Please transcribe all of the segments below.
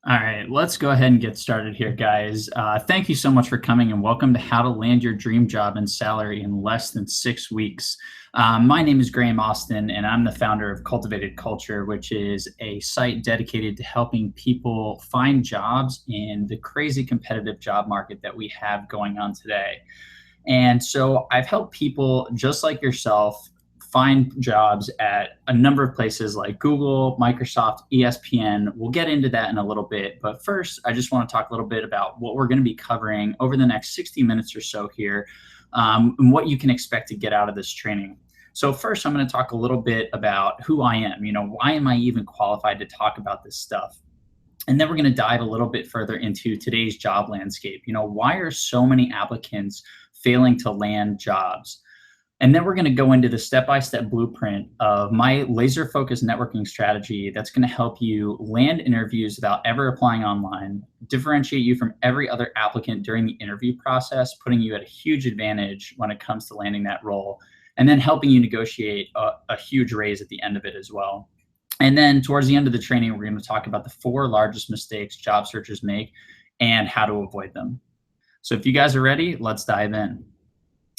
All right, let's go ahead and get started here, guys. Thank you so much for coming and welcome to How to Land Your Dream Job and Salary in Less Than 6 Weeks. My name is Graham Austin, and I'm the founder of Cultivated Culture, which is a site dedicated to helping people find jobs in the crazy competitive job market that we have going on today. And so I've helped people just like yourself find jobs at a number of places like Google, Microsoft, ESPN. We'll get into that in a little bit. But first, I just want to talk a little bit about what we're going to be covering over the next 60 minutes or so here, and what you can expect to get out of this training. So first, I'm going to talk a little bit about who I am. Why am I even qualified to talk about this stuff? And then we're going to dive a little bit further into today's job landscape. Why are so many applicants failing to land jobs? And then we're going to go into the step-by-step blueprint of my laser-focused networking strategy that's going to help you land interviews without ever applying online, differentiate you from every other applicant during the interview process, putting you at a huge advantage when it comes to landing that role, and then helping you negotiate a huge raise at the end of it as well. And then towards the end of the training, we're going to talk about the 4 largest mistakes job searchers make and how to avoid them. So if you guys are ready, let's dive in.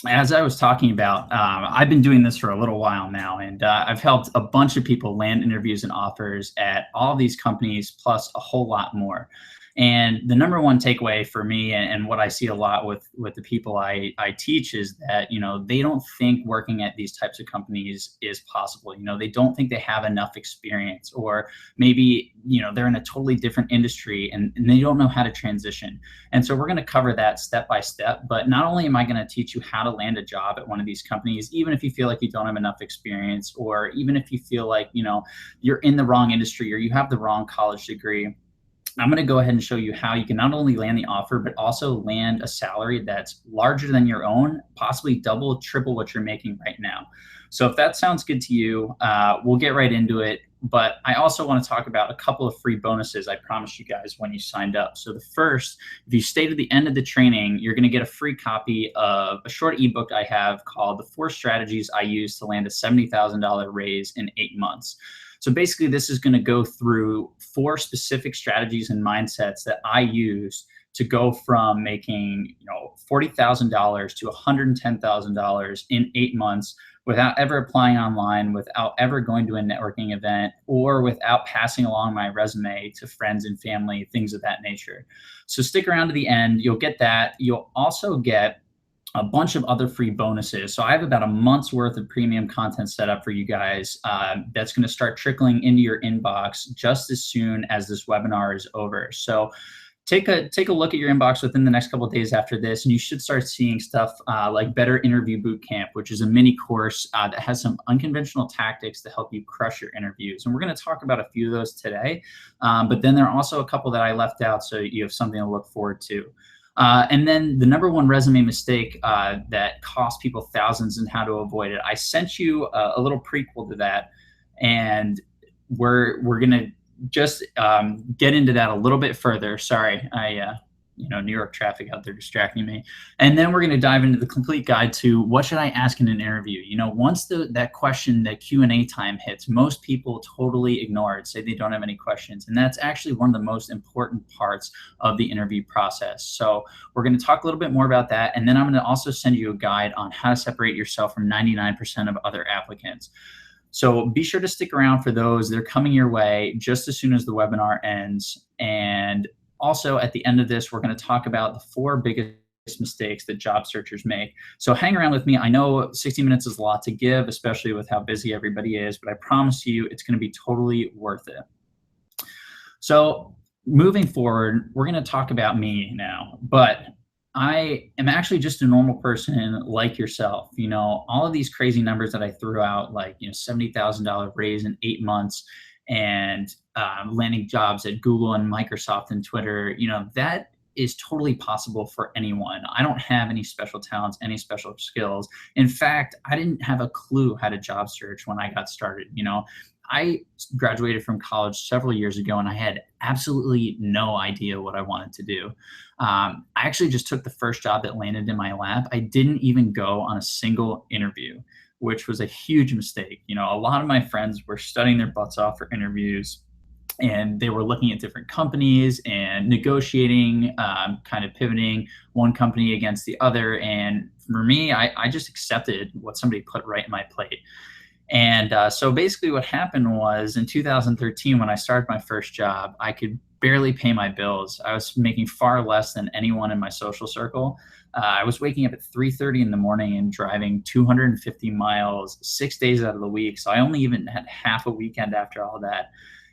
As I was talking about, I've been doing this for a little while now, and I've helped a bunch of people land interviews and offers at all these companies, plus a whole lot more. And the number one takeaway for me, and what I see a lot with the people I teach, is that they don't think working at these types of companies is possible. They don't think they have enough experience, or maybe they're in a totally different industry and they don't know how to transition. And so we're going to cover that step by step. But not only am I going to teach you how to land a job at one of these companies, even if you feel like you don't have enough experience, or even if you feel like you're in the wrong industry or you have the wrong college degree, I'm going to go ahead and show you how you can not only land the offer, but also land a salary that's larger than your own, possibly double, triple what you're making right now. So if that sounds good to you, we'll get right into it. But I also want to talk about a couple of free bonuses I promised you guys when you signed up. So the first, if you stay to the end of the training, you're going to get a free copy of a short ebook I have called The 4 Strategies I Use to Land a $70,000 Raise in 8 Months. So basically, this is going to go through 4 specific strategies and mindsets that I use to go from making $40,000 to $110,000 in 8 months without ever applying online, without ever going to a networking event, or without passing along my resume to friends and family, things of that nature. So stick around to the end. You'll get that. You'll also get a bunch of other free bonuses. So I have about a month's worth of premium content set up for you guys that's going to start trickling into your inbox just as soon as this webinar is over. So take a look at your inbox within the next couple of days after this, and you should start seeing stuff like Better Interview Bootcamp, which is a mini course that has some unconventional tactics to help you crush your interviews. And we're going to talk about a few of those today, but then there are also a couple that I left out, so you have something to look forward to. And then the number one resume mistake that costs people thousands and how to avoid it. I sent you a little prequel to that, and we're gonna just get into that a little bit further. Sorry, New York traffic out there distracting me. And then we're going to dive into the complete guide to what should I ask in an interview. Once that question, that Q&A time hits, most people totally ignore it, say they don't have any questions. And that's actually one of the most important parts of the interview process. So we're going to talk a little bit more about that. And then I'm going to also send you a guide on how to separate yourself from 99% of other applicants. So be sure to stick around for those. They're coming your way just as soon as the webinar ends. And also, at the end of this, we're going to talk about the 4 biggest mistakes that job searchers make. So hang around with me. I know 60 minutes is a lot to give, especially with how busy everybody is, but I promise you it's going to be totally worth it. So moving forward, we're going to talk about me now, but I am actually just a normal person like yourself. All of these crazy numbers that I threw out, like $70,000 raise in 8 months, and landing jobs at Google and Microsoft and Twitter, that is totally possible for anyone. I don't have any special talents, any special skills. In fact, I didn't have a clue how to job search when I got started. I graduated from college several years ago, and I had absolutely no idea what I wanted to do. I actually just took the first job that landed in my lap. I didn't even go on a single interview, which was a huge mistake. A lot of my friends were studying their butts off for interviews, and they were looking at different companies and negotiating, kind of pivoting one company against the other. And for me, I just accepted what somebody put right in my plate. And so basically, what happened was in 2013, when I started my first job, I could barely pay my bills. I was making far less than anyone in my social circle. I was waking up at 3:30 in the morning and driving 250 miles 6 days out of the week. So I only even had half a weekend after all that.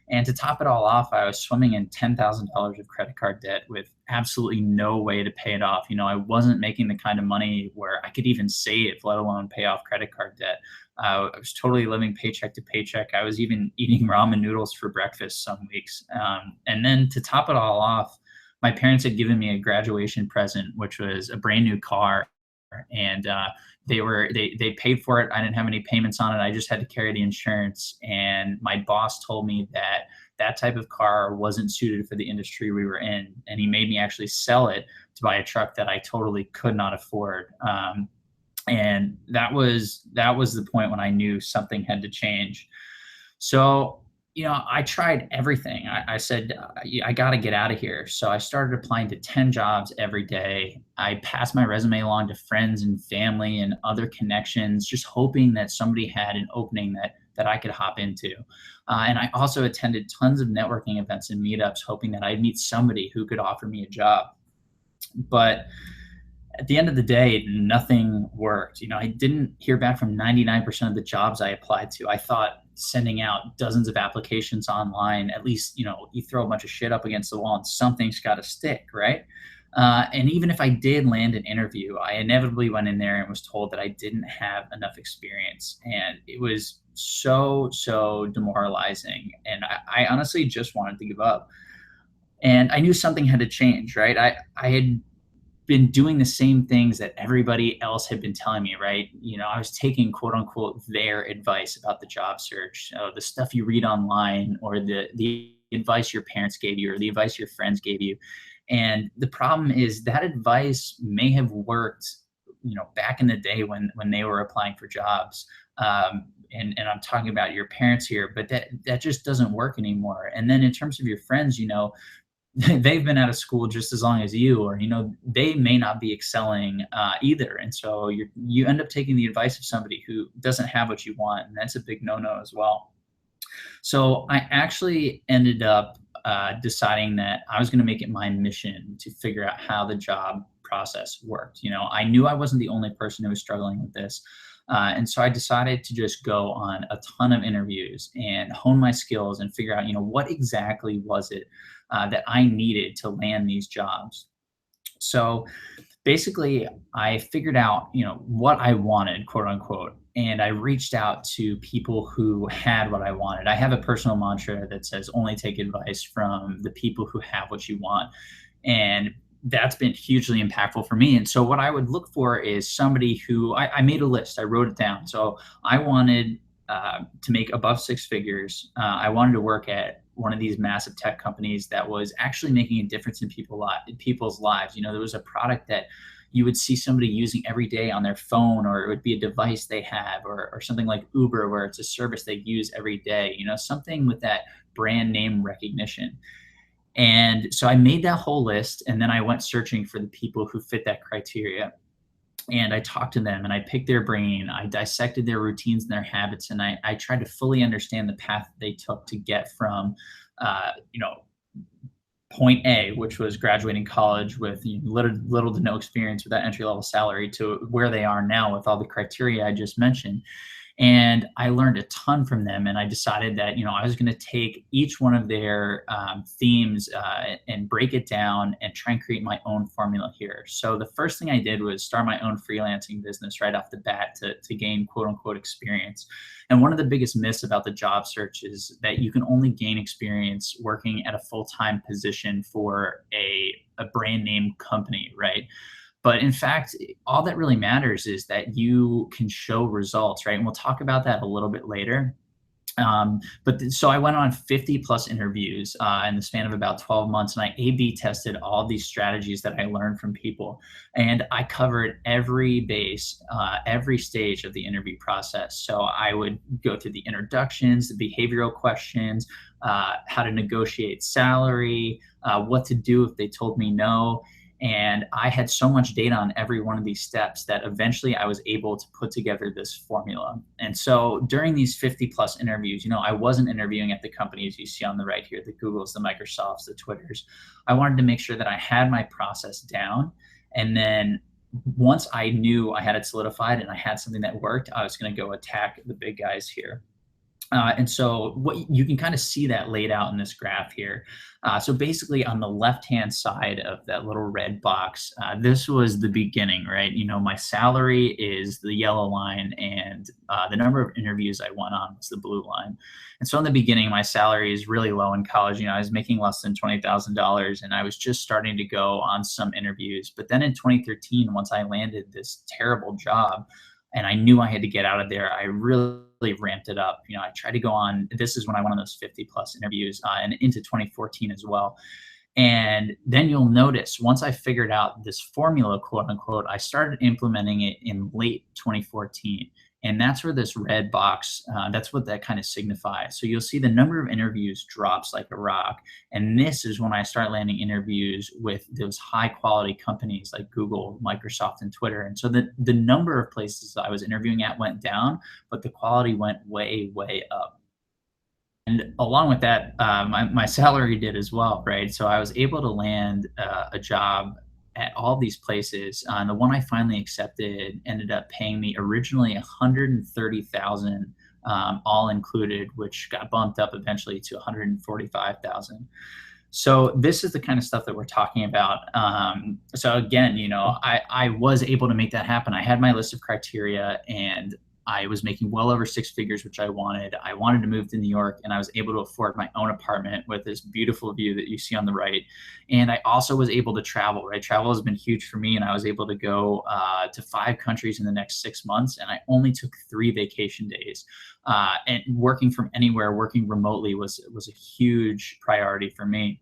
And to top it all off, I was swimming in $10,000 of credit card debt with absolutely no way to pay it off. I wasn't making the kind of money where I could even save, let alone pay off credit card debt. I was totally living paycheck to paycheck. I was even eating ramen noodles for breakfast some weeks. And then to top it all off, my parents had given me a graduation present, which was a brand new car, and they paid for it. I didn't have any payments on it. I just had to carry the insurance. And my boss told me that that type of car wasn't suited for the industry we were in, and he made me actually sell it to buy a truck that I totally could not afford. And that was the point when I knew something had to change. So, I tried everything. I said, I got to get out of here. So I started applying to 10 jobs every day. I passed my resume along to friends and family and other connections, just hoping that somebody had an opening that I could hop into. And I also attended tons of networking events and meetups, hoping that I'd meet somebody who could offer me a job. But at the end of the day, nothing worked. I didn't hear back from 99% of the jobs I applied to. I thought sending out dozens of applications online, at least, you throw a bunch of shit up against the wall and something's got to stick, right? And even if I did land an interview, I inevitably went in there and was told that I didn't have enough experience. And it was so, so demoralizing. And I honestly just wanted to give up. And I knew something had to change, right? I had been doing the same things that everybody else had been telling me, right? I was taking quote unquote their advice about the job search, the stuff you read online, or the advice your parents gave you, or the advice your friends gave you. And the problem is that advice may have worked, back in the day when they were applying for jobs. And I'm talking about your parents here, but that just doesn't work anymore. And then in terms of your friends, they've been out of school just as long as you, or they may not be excelling either, and so you end up taking the advice of somebody who doesn't have what you want, and that's a big no-no as well. So I actually ended up deciding that I was going to make it my mission to figure out how the job process worked. I knew I wasn't the only person who was struggling with this. And so I decided to just go on a ton of interviews and hone my skills and figure out, what exactly was it that I needed to land these jobs. So basically, I figured out, what I wanted, quote unquote, and I reached out to people who had what I wanted. I have a personal mantra that says only take advice from the people who have what you want. And that's been hugely impactful for me. And so what I would look for is somebody who I made a list, I wrote it down. So I wanted to make above six figures. I wanted to work at one of these massive tech companies that was actually making a difference in people's lives. There was a product that you would see somebody using every day on their phone, or it would be a device they have, or something like Uber, where it's a service they use every day, something with that brand name recognition. And so I made that whole list, and then I went searching for the people who fit that criteria. And I talked to them and I picked their brain. I dissected their routines and their habits, and I tried to fully understand the path they took to get from, you know, point A, which was graduating college with little to no experience with that entry level salary, to where they are now with all the criteria I just mentioned. And I learned a ton from them. And I decided that, I was going to take each one of their themes and break it down and try and create my own formula here. So the first thing I did was start my own freelancing business right off the bat to gain quote unquote experience. And one of the biggest myths about the job search is that you can only gain experience working at a full-time position for a brand name company, right? But in fact, all that really matters is that you can show results, right? And we'll talk about that a little bit later. So I went on 50 plus interviews in the span of about 12 months, and I A/B tested all these strategies that I learned from people, and I covered every base, every stage of the interview process. So I would go through the introductions, the behavioral questions, how to negotiate salary, what to do if they told me no. And I had so much data on every one of these steps that eventually I was able to put together this formula. And so during these 50 plus interviews, I wasn't interviewing at the companies you see on the right here, the Googles, the Microsofts, the Twitters. I wanted to make sure that I had my process down. And then once I knew I had it solidified and I had something that worked, I was going to go attack the big guys here. And so what you can kind of see that laid out in this graph here. So basically on the left-hand side of that little red box, this was the beginning, right? My salary is the yellow line, and the number of interviews I went on was the blue line. And so in the beginning, my salary is really low in college. I was making less than $20,000, and I was just starting to go on some interviews. But then in 2013, once I landed this terrible job, and I knew I had to get out of there, I really ramped it up. I tried to go on, this is when I went on those 50 plus interviews, and into 2014 as well. And then you'll notice once I figured out this formula, quote unquote, I started implementing it in late 2014. And that's where this red box, that's what that kind of signifies. So you'll see the number of interviews drops like a rock. And this is when I start landing interviews with those high quality companies like Google, Microsoft, and Twitter. And so the number of places I was interviewing at went down, but the quality went way, way up. And along with that, my salary did as well, right? So I was able to land a job at all these places. And the one I finally accepted ended up paying me originally 130,000, all included, which got bumped up eventually to 145,000. So this is the kind of stuff that we're talking about. So again, I was able to make that happen. I had my list of criteria, and I was making well over six figures, which I wanted. I wanted to move to New York, and I was able to afford my own apartment with this beautiful view that you see on the right. And I also was able to travel, right? Travel has been huge for me, and I was able to go to 5 countries in the next 6 months, and I only took 3 vacation days. And working from anywhere, working remotely was a huge priority for me.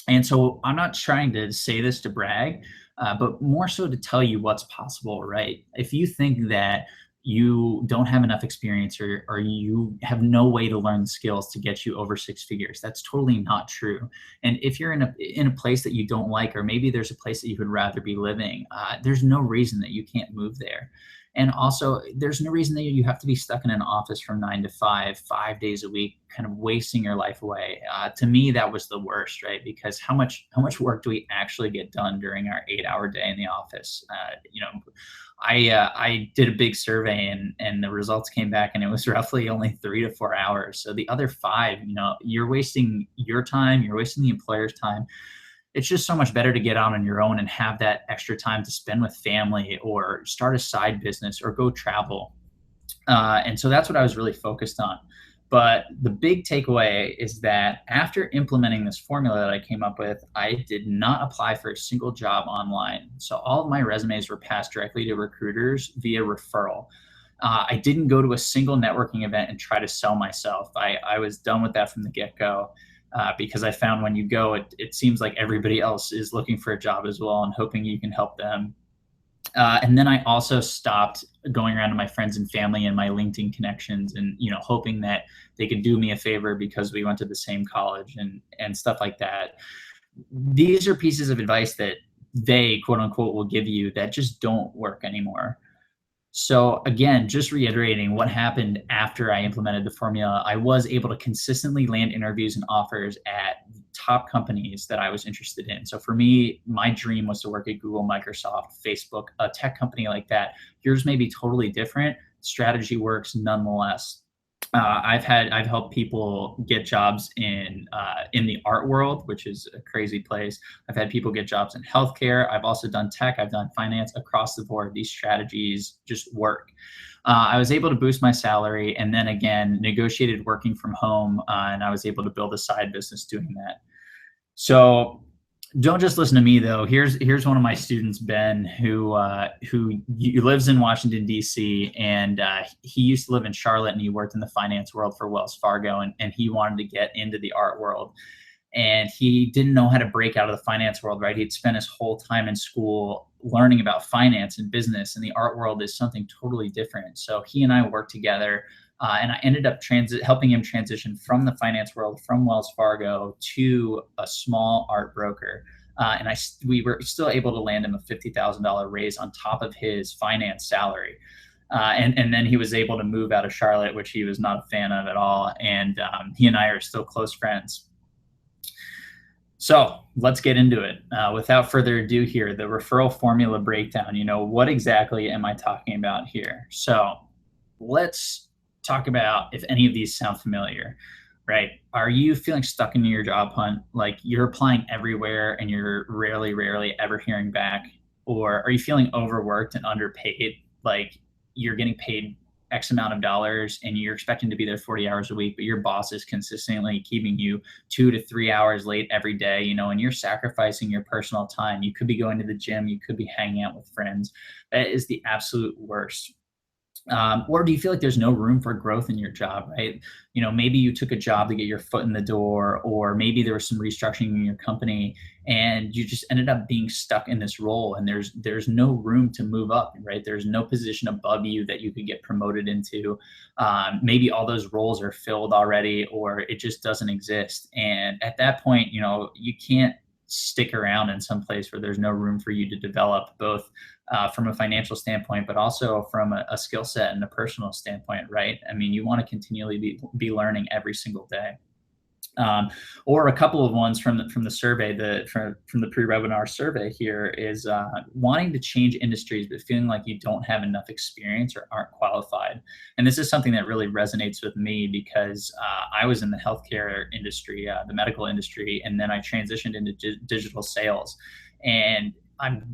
And so I'm not trying to say this to brag, but more so to tell you what's possible, right? If you think that you don't have enough experience, or you have no way to learn the skills to get you over six figures, that's totally not true. And if you're in a place that you don't like, or maybe there's a place that you would rather be living, there's no reason that you can't move there. And also, there's no reason that you have to be stuck in an office from 9 to 5, 5 days a week, kind of wasting your life away. To me, that was the worst, right? Because how much work do we actually get done during our 8 hour day in the office? I did a big survey, and the results came back, and it was roughly only 3 to 4 hours. So the other five, you're wasting your time, you're wasting the employer's time. It's just so much better to get out on your own and have that extra time to spend with family, or start a side business, or go travel. And so that's what I was really focused on. But the big takeaway is that after implementing this formula that I came up with, I did not apply for a single job online. So all of my resumes were passed directly to recruiters via referral. I didn't go to a single networking event and try to sell myself. I was done with that from the get-go. Because I found when you go, it seems like everybody else is looking for a job as well and hoping you can help them. And then I also stopped going around to my friends and family and my LinkedIn connections, and hoping that they could do me a favor because we went to the same college, and stuff like that. These are pieces of advice that they, quote unquote, will give you that just don't work anymore. So again, just reiterating what happened after I implemented the formula, I was able to consistently land interviews and offers at top companies that I was interested in. So for me, my dream was to work at Google, Microsoft, Facebook, a tech company like that. Yours may be totally different. Strategy works nonetheless. I've helped people get jobs in the art world, which is a crazy place. I've had people get jobs in healthcare. I've also done tech. I've done finance. Across the board, these strategies just work. I was able to boost my salary, and then again negotiated working from home, and I was able to build a side business doing that. So Don't just listen to me though. Here's one of my students, Ben, who lives in Washington D.C. and he used to live in Charlotte and he worked in the finance world for Wells Fargo and he wanted to get into the art world and he didn't know how to break out of the finance world, right? He'd spent his whole time in school learning about finance and business, and the art world is something totally different. So he and I worked together, and I ended up helping him transition from the finance world, from Wells Fargo to a small art broker. And we were still able to land him a $50,000 raise on top of his finance salary. And then he was able to move out of Charlotte, which he was not a fan of at all. And he and I are still close friends. So let's get into it. Without further ado here, the referral formula breakdown, what exactly am I talking about here? So let's talk about if any of these sound familiar, right? Are you feeling stuck in your job hunt? Like you're applying everywhere and you're rarely ever hearing back? Or are you feeling overworked and underpaid? Like you're getting paid X amount of dollars and you're expecting to be there 40 hours a week, but your boss is consistently keeping you 2 to 3 hours late every day, and you're sacrificing your personal time. You could be going to the gym, you could be hanging out with friends. That is the absolute worst. Or do you feel like there's no room for growth in your job, right? Maybe you took a job to get your foot in the door, or maybe there was some restructuring in your company and you just ended up being stuck in this role and there's no room to move up, right? There's no position above you that you could get promoted into. Maybe all those roles are filled already, or it just doesn't exist. And at that point, you can't stick around in some place where there's no room for you to develop, both from a financial standpoint, but also from a skill set and a personal standpoint, right? I mean, you want to continually be learning every single day. Or a couple of ones from the survey, from the pre-webinar survey here is wanting to change industries, but feeling like you don't have enough experience or aren't qualified. And this is something that really resonates with me because I was in the healthcare industry, the medical industry, and then I transitioned into digital sales. And I'm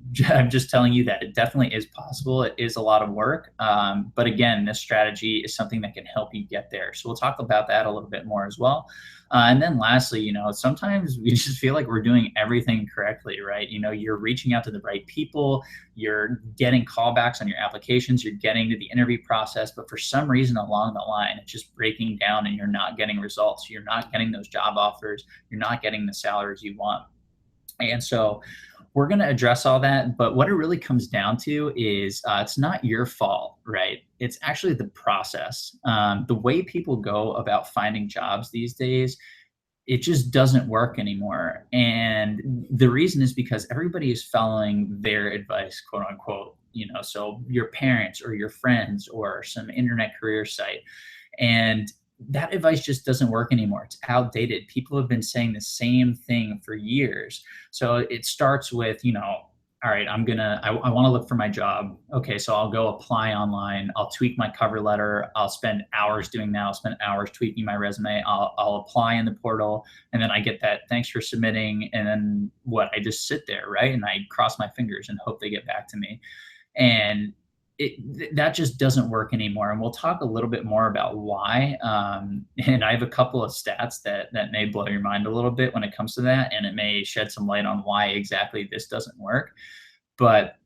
just telling you that it definitely is possible. It is a lot of work. But again, this strategy is something that can help you get there. So we'll talk about that a little bit more as well. And then lastly, sometimes we just feel like we're doing everything correctly, right? You're reaching out to the right people, you're getting callbacks on your applications, you're getting to the interview process, but for some reason along the line, it's just breaking down and you're not getting results. You're not getting those job offers. You're not getting the salaries you want. And so we're going to address all that. But what it really comes down to is it's not your fault, right? It's actually the process. The way people go about finding jobs these days, it just doesn't work anymore. And the reason is because everybody is following their advice, quote unquote, so your parents or your friends or some internet career site. And that advice just doesn't work anymore. It's outdated. People have been saying the same thing for years. So it starts with, all right, I want to look for my job. Okay, so I'll go apply online. I'll tweak my cover letter. I'll spend hours doing that. I'll spend hours tweaking my resume. I'll apply in the portal. And then I get that, thanks for submitting. And then I just sit there, right? And I cross my fingers and hope they get back to me. And that just doesn't work anymore. And we'll talk a little bit more about why. And I have a couple of stats that may blow your mind a little bit when it comes to that. And it may shed some light on why exactly this doesn't work. But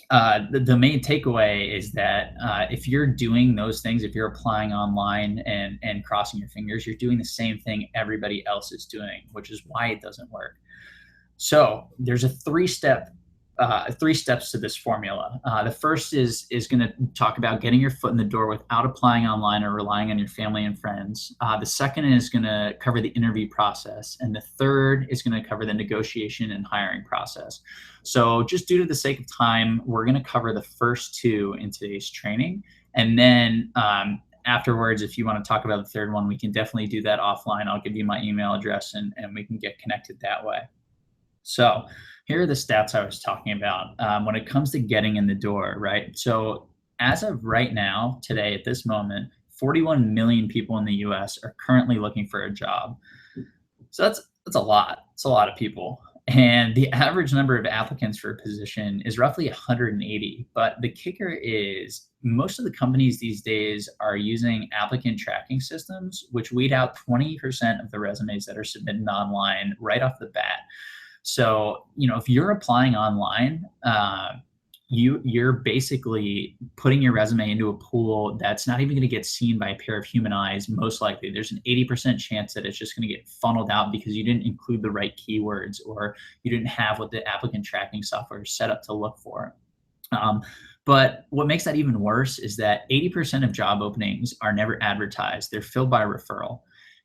the main takeaway is that if you're doing those things, if you're applying online and crossing your fingers, you're doing the same thing everybody else is doing, which is why it doesn't work. So there's a three steps to this formula. The first is going to talk about getting your foot in the door without applying online or relying on your family and friends. The second is going to cover the interview process. And the third is going to cover the negotiation and hiring process. So just due to the sake of time, we're going to cover the first two in today's training. And then afterwards, if you want to talk about the third one, we can definitely do that offline. I'll give you my email address and we can get connected that way. So here are the stats I was talking about when it comes to getting in the door, right? So as of right now, today, at this moment, 41 million people in the US are currently looking for a job. So that's a lot. It's a lot of people. And the average number of applicants for a position is roughly 180. But the kicker is most of the companies these days are using applicant tracking systems, which weed out 20% of the resumes that are submitted online right off the bat. So, if you're applying online, you're basically putting your resume into a pool that's not even going to get seen by a pair of human eyes. Most likely, there's an 80% chance that it's just going to get funneled out because you didn't include the right keywords, or you didn't have what the applicant tracking software is set up to look for. Um, but what makes that even worse is that 80% of job openings are never advertised. They're filled by referral.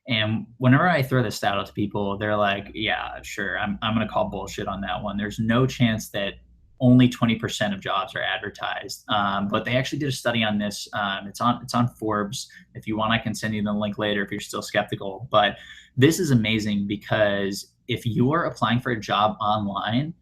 And whenever I throw this stat out to people, they're like, yeah, sure, I'm going to call bullshit on that one. There's no chance that only 20% of jobs are advertised. But they actually did a study on this. It's on Forbes. If you want, I can send you the link later if you're still skeptical. But this is amazing because if you're applying for a job online,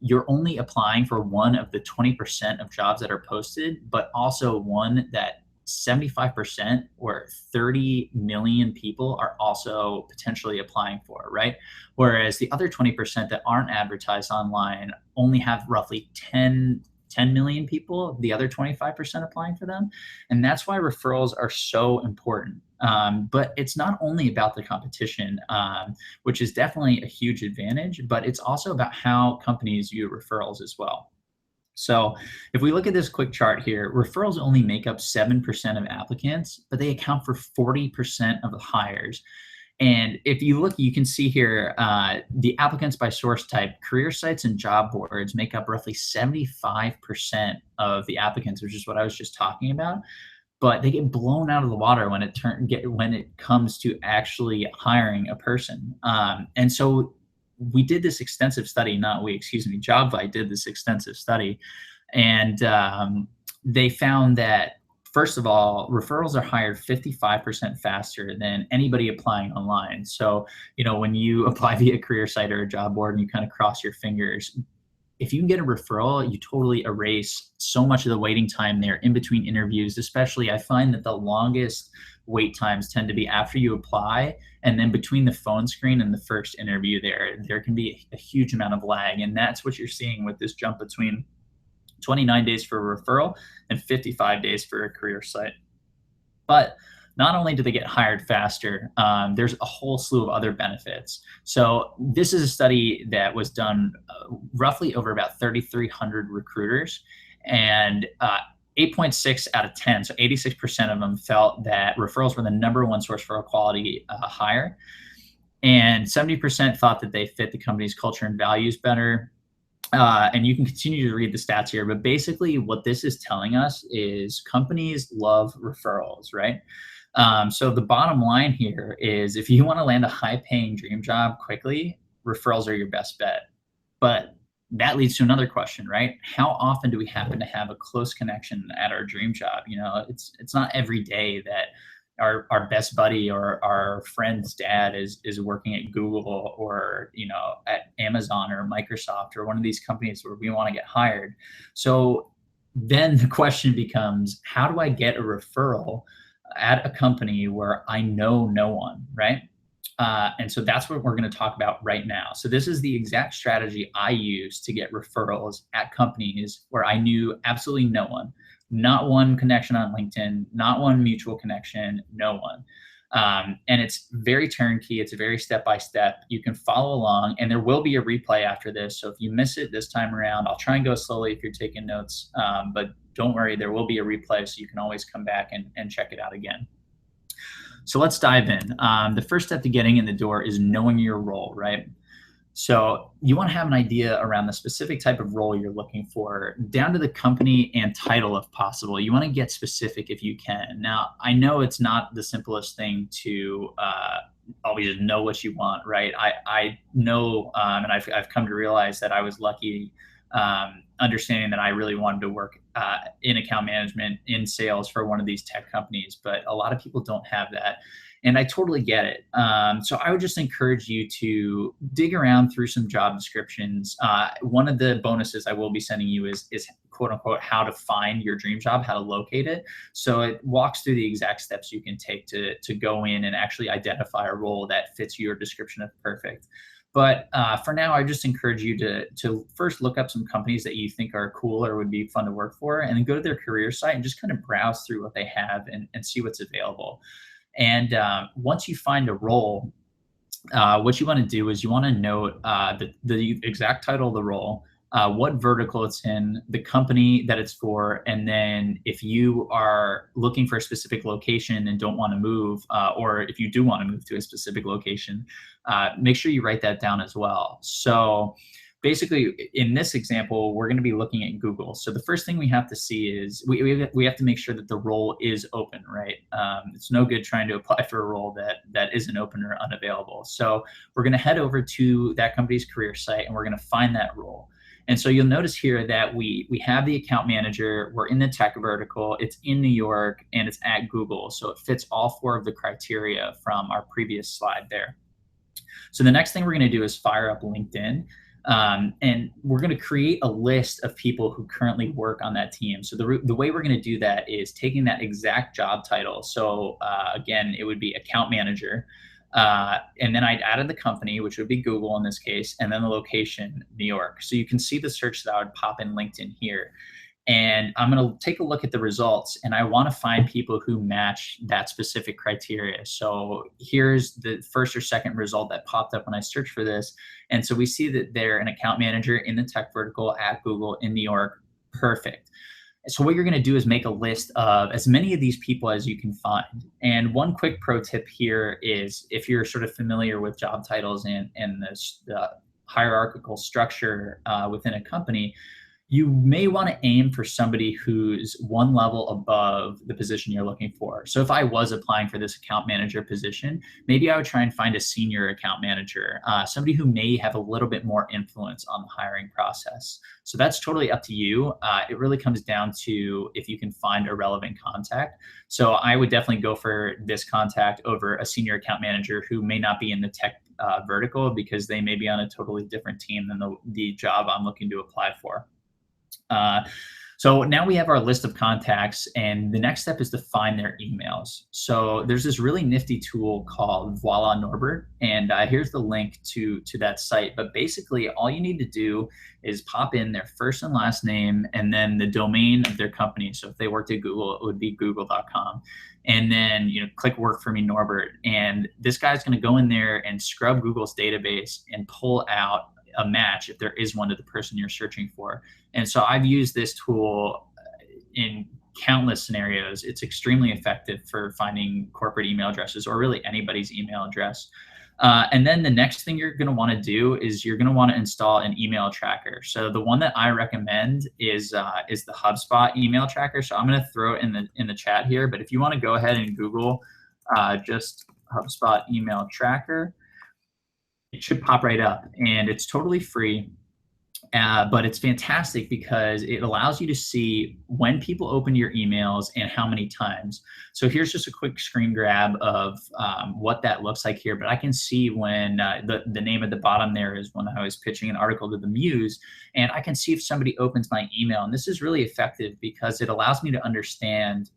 you're only applying for one of the 20% of jobs that are posted, but also one that 75% or 30 million people are also potentially applying for, right? Whereas the other 20% that aren't advertised online only have roughly 10 million people, the other 25% applying for them. And that's why referrals are so important. But it's not only about the competition, which is definitely a huge advantage, but it's also about how companies view referrals as well. So if we look at this quick chart here, referrals only make up 7% of applicants, but they account for 40% of the hires. And if you look, you can see here the applicants by source type. Career sites and job boards make up roughly 75% of the applicants, which is what I was just talking about. But they get blown out of the water when it comes to actually hiring a person. And so we did this extensive study, not we, excuse me, JobVite did this extensive study, and they found that, first of all, referrals are hired 55% faster than anybody applying online. So, when you apply via a career site or a job board and you kind of cross your fingers, if you can get a referral, you totally erase so much of the waiting time there in between interviews. Especially, I find that the longest wait times tend to be after you apply, and then between the phone screen and the first interview there can be a huge amount of lag. And that's what you're seeing with this jump between 29 days for a referral and 55 days for a career site. But not only do they get hired faster, there's a whole slew of other benefits. So this is a study that was done roughly over about 3,300 recruiters, and 8.6 out of 10, so 86% of them felt that referrals were the number one source for a quality hire. And 70% thought that they fit the company's culture and values better. And you can continue to read the stats here, but basically what this is telling us is companies love referrals, right? So the bottom line here is, if you want to land a high-paying dream job quickly, referrals are your best bet. But that leads to another question, right? How often do we happen to have a close connection at our dream job? It's not every day that our best buddy or our friend's dad is working at Google, or at Amazon or Microsoft or one of these companies where we want to get hired. So then the question becomes, how do I get a referral at a company where I know no one, right? And so that's what we're going to talk about right now. So this is the exact strategy I use to get referrals at companies where I knew absolutely no one. Not one connection on LinkedIn, not one mutual connection, no one. And it's very turnkey. It's very step-by-step. You can follow along, and there will be a replay after this. So if you miss it this time around, I'll try and go slowly if you're taking notes, but don't worry, there will be a replay, so you can always come back and check it out again. So let's dive in. The first step to getting in the door is knowing your role, right? So you want to have an idea around the specific type of role you're looking for, down to the company and title if possible. You want to get specific if you can. Now, I know it's not the simplest thing to always know what you want, right? I know, and I've come to realize that I was lucky understanding that I really wanted to work in account management, in sales for one of these tech companies, but a lot of people don't have that. And I totally get it. So I would just encourage you to dig around through some job descriptions. One of the bonuses I will be sending you is quote unquote how to find your dream job, how to locate it. So it walks through the exact steps you can take to go in and actually identify a role that fits your description of perfect. But for now, I just encourage you to first look up some companies that you think are cool or would be fun to work for, and then go to their career site and just kind of browse through what they have and see what's available. And once you find a role, what you want to do is you want to note the exact title of the role, what vertical it's in, the company that it's for, and then if you are looking for a specific location and don't want to move, or if you do want to move to a specific location, make sure you write that down as well. So basically, in this example, we're going to be looking at Google. So the first thing we have to see is we have to make sure that the role is open, right? It's no good trying to apply for a role that isn't open or unavailable. So we're going to head over to that company's career site and we're going to find that role. And so you'll notice here that we have the account manager, we're in the tech vertical, it's in New York, and it's at Google. So it fits all four of the criteria from our previous slide there. So the next thing we're going to do is fire up LinkedIn. And we're going to create a list of people who currently work on that team. So the way we're going to do that is taking that exact job title. So again, it would be account manager. And then I'd added the company, which would be Google in this case, and then the location, New York. So you can see the search that I would pop in LinkedIn here. And I'm going to take a look at the results, and I want to find people who match that specific criteria. So here's the first or second result that popped up when I searched for this. And so we see that they're an account manager in the tech vertical at Google in New York. Perfect. So what you're going to do is make a list of as many of these people as you can find. And one quick pro tip here is if you're sort of familiar with job titles and the hierarchical structure within a company, you may want to aim for somebody who's one level above the position you're looking for. So if I was applying for this account manager position, maybe I would try and find a senior account manager, somebody who may have a little bit more influence on the hiring process. So that's totally up to you. It really comes down to if you can find a relevant contact. So I would definitely go for this contact over a senior account manager who may not be in the tech vertical because they may be on a totally different team than the job I'm looking to apply for. So now we have our list of contacts, and the next step is to find their emails. So there's this really nifty tool called Voila Norbert, and here's the link to that site. But basically, all you need to do is pop in their first and last name and then the domain of their company. So if they worked at Google, it would be google.com. And then click Work for Me Norbert, and this guy's going to go in there and scrub Google's database and pull out a match if there is one to the person you're searching for. And so I've used this tool in countless scenarios. It's extremely effective for finding corporate email addresses or really anybody's email address. And then the next thing you're going to want to do is you're going to want to install an email tracker. So the one that I recommend is the HubSpot email tracker. So I'm going to throw it in the chat here. But if you want to go ahead and Google just HubSpot email tracker, it should pop right up, and it's totally free. But it's fantastic because it allows you to see when people open your emails and how many times. So here's just a quick screen grab of what that looks like here. But I can see when the name at the bottom there is when I was pitching an article to the Muse, and I can see if somebody opens my email. And this is really effective because it allows me to understand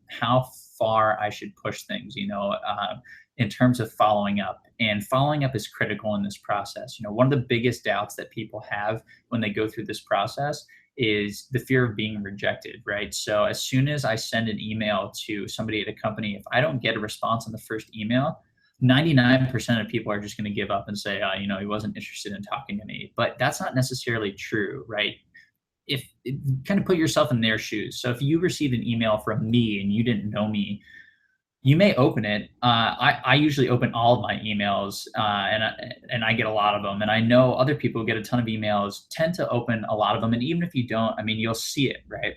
how far I should push things, in terms of following up. And following up is critical in this process. One of the biggest doubts that people have when they go through this process is the fear of being rejected, right? So as soon as I send an email to somebody at a company, if I don't get a response on the first email, 99% of people are just going to give up and say, he wasn't interested in talking to me. But that's not necessarily true, right? If kind of put yourself in their shoes. So if you received an email from me and you didn't know me, you may open it. I usually open all of my emails, and I get a lot of them. And I know other people who get a ton of emails tend to open a lot of them. And even if you don't, you'll see it, right?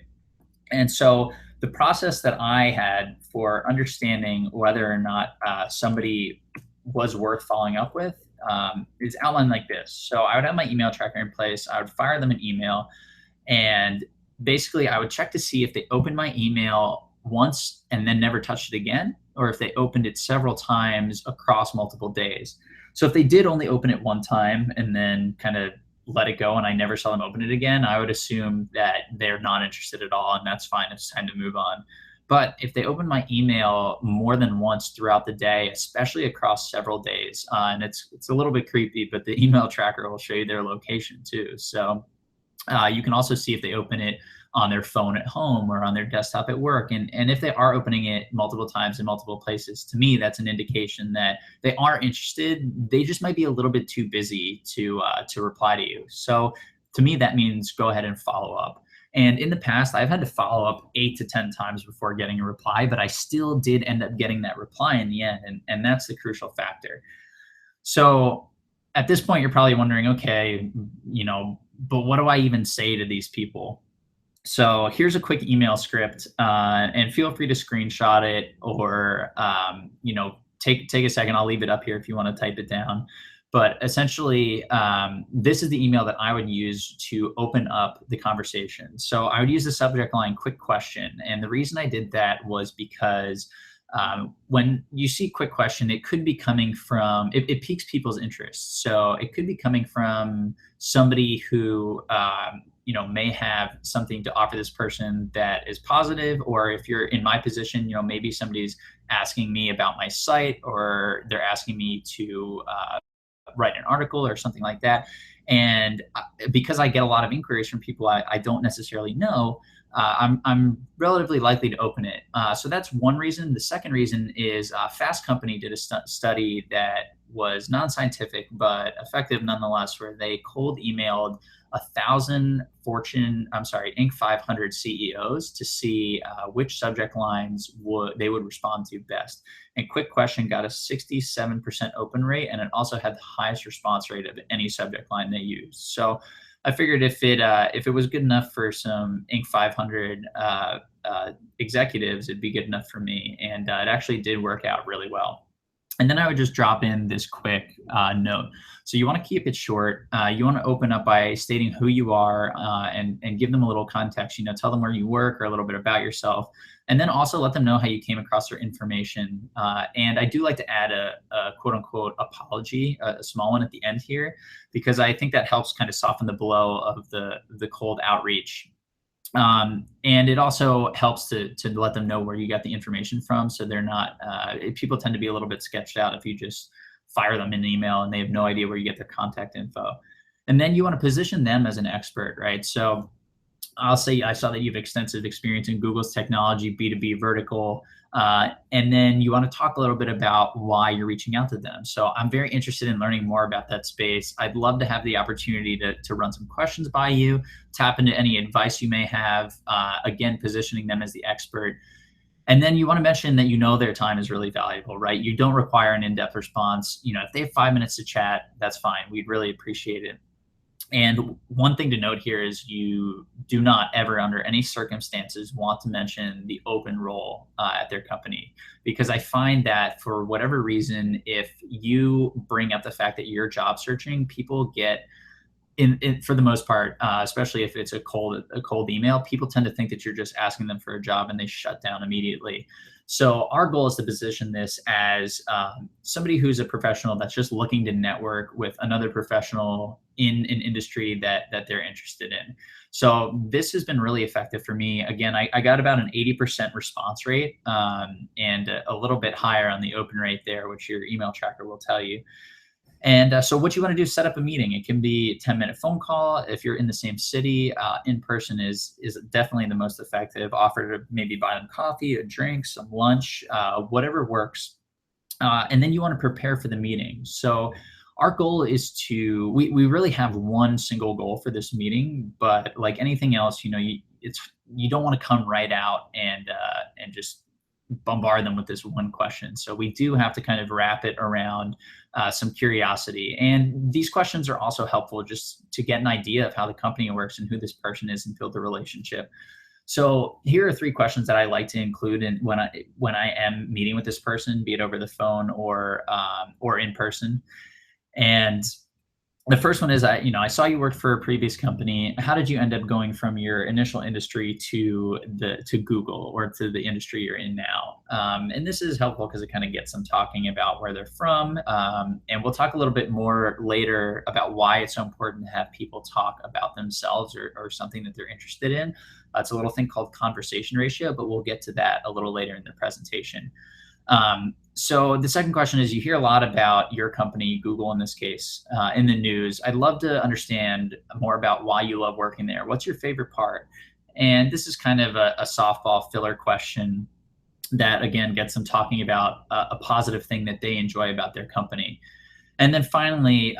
And so the process that I had for understanding whether or not somebody was worth following up with is outlined like this. So I would have my email tracker in place. I would fire them an email, and basically I would check to see if they opened my email once and then never touched it again, or if they opened it several times across multiple days. So if they did only open it one time and then kind of let it go and I never saw them open it again, I would assume that they're not interested at all, and that's fine. It's time to move on. But if they open my email more than once throughout the day, especially across several days, and it's a little bit creepy, but the email tracker will show you their location too. So you can also see if they open it on their phone at home or on their desktop at work. And if they are opening it multiple times in multiple places, to me, that's an indication that they are interested. They just might be a little bit too busy to reply to you. So to me, that means go ahead and follow up. And in the past, I've had to follow up 8 to 10 times before getting a reply, but I still did end up getting that reply in the end. And that's the crucial factor. So at this point, you're probably wondering, okay, but what do I even say to these people? So here's a quick email script, and feel free to screenshot it or take a second. I'll leave it up here if you want to type it down. But essentially, this is the email that I would use to open up the conversation. So I would use the subject line "quick question," and the reason I did that was because when you see quick question, it could be coming from it piques people's interest. So it could be coming from somebody who may have something to offer this person that is positive, or if you're in my position, maybe somebody's asking me about my site, or they're asking me to write an article or something like that. And because I get a lot of inquiries from people I don't necessarily know, I'm relatively likely to open it. So that's one reason. The second reason is Fast Company did a study that was non-scientific but effective nonetheless, where they cold emailed 1,000 Inc. 500 CEOs to see which subject lines they would respond to best. And quick question got a 67% open rate, and it also had the highest response rate of any subject line they used. So I figured if it was good enough for some Inc. 500 executives, it'd be good enough for me. And it actually did work out really well. And then I would just drop in this quick note. So you want to keep it short. You want to open up by stating who you are and give them a little context. Tell them where you work or a little bit about yourself. And then also let them know how you came across their information. And I do like to add a quote unquote apology, a small one at the end here, because I think that helps kind of soften the blow of the cold outreach. And it also helps to let them know where you got the information from. So they're not, people tend to be a little bit sketched out if you just fire them an email and they have no idea where you get their contact info. And then you want to position them as an expert, right? So I'll say I saw that you have extensive experience in Google's technology, B2B vertical. And then you want to talk a little bit about why you're reaching out to them. So I'm very interested in learning more about that space. I'd love to have the opportunity to run some questions by you, tap into any advice you may have, again, positioning them as the expert. And then you want to mention that their time is really valuable, right? You don't require an in-depth response. If they have 5 minutes to chat, that's fine. We'd really appreciate it. And one thing to note here is you do not ever, under any circumstances, want to mention the open role at their company, because I find that for whatever reason, if you bring up the fact that you're job searching, people get for the most part, especially if it's a cold email, people tend to think that you're just asking them for a job and they shut down immediately. So our goal is to position this as somebody who's a professional that's just looking to network with another professional in an industry that they're interested in. So this has been really effective for me. Again, I got about an 80% response rate and a little bit higher on the open rate there, which your email tracker will tell you. And so what you want to do is set up a meeting. It can be a 10-minute phone call. If you're in the same city, in person is definitely the most effective. Offer to maybe buy them coffee, a drink, some lunch, whatever works. And then you want to prepare for the meeting. So our goal is we really have one single goal for this meeting, but like anything else, you don't want to come right out and just bombard them with this one question. So we do have to kind of wrap it around some curiosity. And these questions are also helpful just to get an idea of how the company works and who this person is and build the relationship. So here are 3 questions that I like to include in when I am meeting with this person, be it over the phone or in person. And the first one is, I saw you worked for a previous company. How did you end up going from your initial industry to Google or to the industry you're in now? And this is helpful because it kind of gets them talking about where they're from. And we'll talk a little bit more later about why it's so important to have people talk about themselves or something that they're interested in. It's a little thing called conversation ratio, but we'll get to that a little later in the presentation. So the second question is, you hear a lot about your company, Google in this case, in the news. I'd love to understand more about why you love working there. What's your favorite part? And this is kind of a softball filler question that again gets them talking about a positive thing that they enjoy about their company. And then finally,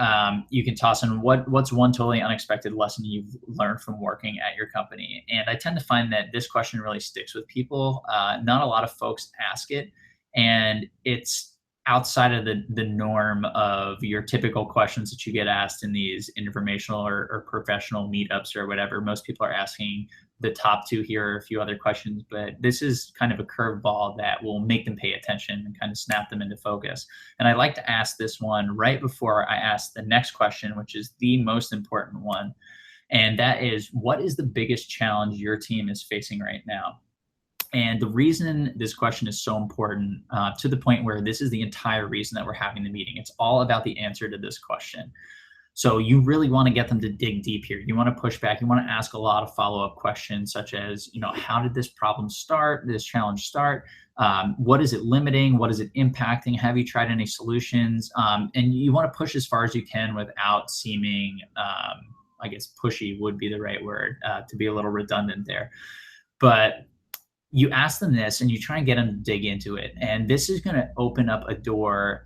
you can toss in what's one totally unexpected lesson you've learned from working at your company. And I tend to find that this question really sticks with people. Not a lot of folks ask it, and it's outside of the norm of your typical questions that you get asked in these informational or professional meetups or whatever. Most people are asking the top two here or a few other questions, but this is kind of a curveball that will make them pay attention and kind of snap them into focus. And I like to ask this one right before I ask the next question, which is the most important one. And that is, what is the biggest challenge your team is facing right now? And the reason this question is so important, to the point where this is the entire reason that we're having the meeting, it's all about the answer to this question. So you really want to get them to dig deep here. You want to push back. You want to ask a lot of follow-up questions, such as, how did this problem start, this challenge start? What is it limiting? What is it impacting? Have you tried any solutions? And you want to push as far as you can without seeming, I guess, pushy would be the right word, to be a little redundant there. But you ask them this and you try and get them to dig into it. And this is going to open up a door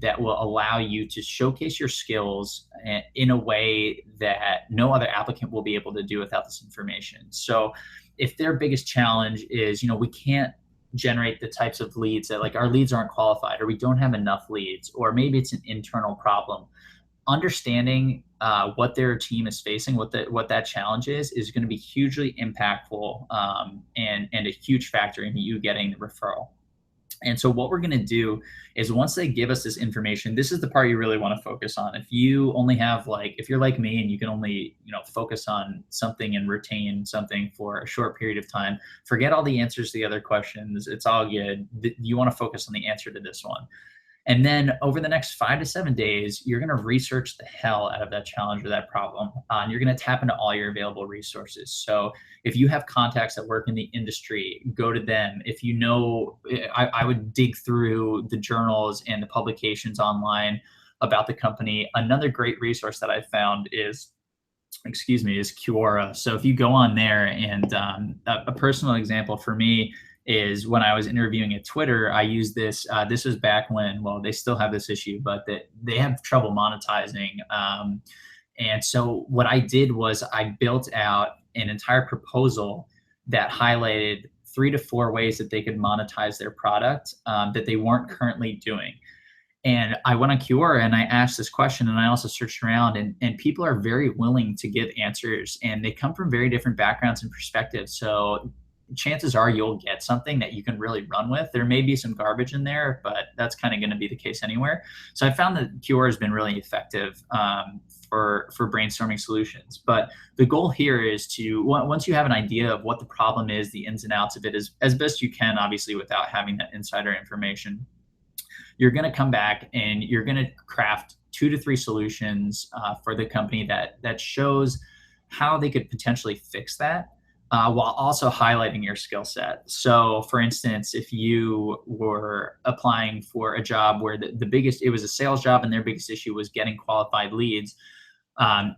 that will allow you to showcase your skills in a way that no other applicant will be able to do without this information. So if their biggest challenge is, we can't generate the types of leads that, like, our leads aren't qualified, or we don't have enough leads, or maybe it's an internal problem, understanding what their team is facing, what that challenge is going to be hugely impactful, and a huge factor in you getting the referral. And so what we're going to do is, once they give us this information, this is the part you really want to focus on. If you only have, if you're like me and you can only, focus on something and retain something for a short period of time, forget all the answers to the other questions. It's all good. You want to focus on the answer to this one. And then over the next 5 to 7 days, you're going to research the hell out of that challenge or that problem. And you're going to tap into all your available resources. So if you have contacts that work in the industry, go to them. If I would dig through the journals and the publications online about the company. Another great resource that I found is Quora. So if you go on there, and a personal example for me is when I was interviewing at Twitter, I used this. This was back when, they still have this issue, but they have trouble monetizing. And so what I did was I built out an entire proposal that highlighted 3 to 4 ways that they could monetize their product that they weren't currently doing. And I went on Quora and I asked this question, and I also searched around, and people are very willing to give answers, and they come from very different backgrounds and perspectives. So chances are you'll get something that you can really run with. There may be some garbage in there, but that's kind of going to be the case anywhere. So I found that Quora has been really effective for brainstorming solutions. But the goal here is to, once you have an idea of what the problem is, the ins and outs of it, is as best you can, obviously without having that insider information, you're going to come back and you're going to craft 2 to 3 solutions for the company that shows how they could potentially fix that, while also highlighting your skill set. So for instance, if you were applying for a job where it was a sales job and their biggest issue was getting qualified leads,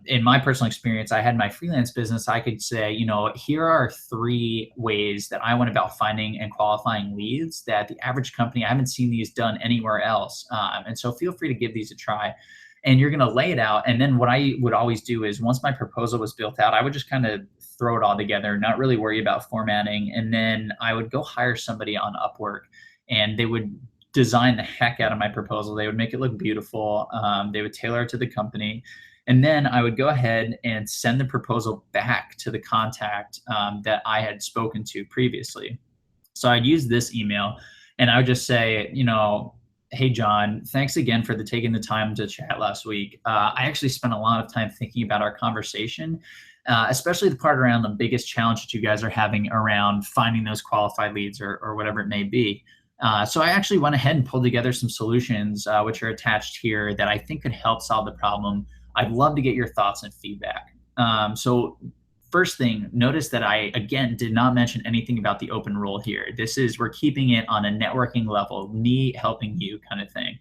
in my personal experience, I had my freelance business. I could say, here are 3 ways that I went about finding and qualifying leads that the average company, I haven't seen these done anywhere else. And so feel free to give these a try. And you're going to lay it out. And then what I would always do is, once my proposal was built out, I would just kind of throw it all together, not really worry about formatting. And then I would go hire somebody on Upwork, and they would design the heck out of my proposal. They would make it look beautiful. They would tailor it to the company. And then I would go ahead and send the proposal back to the contact that I had spoken to previously. So I'd use this email, and I would just say, hey, John, thanks again for taking the time to chat last week. I actually spent a lot of time thinking about our conversation, especially the part around the biggest challenge that you guys are having around finding those qualified leads or whatever it may be. So I actually went ahead and pulled together some solutions, which are attached here, that I think could help solve the problem. I'd love to get your thoughts and feedback. So first thing, notice that I, again, did not mention anything about the open role here. We're keeping it on a networking level, me helping you kind of thing.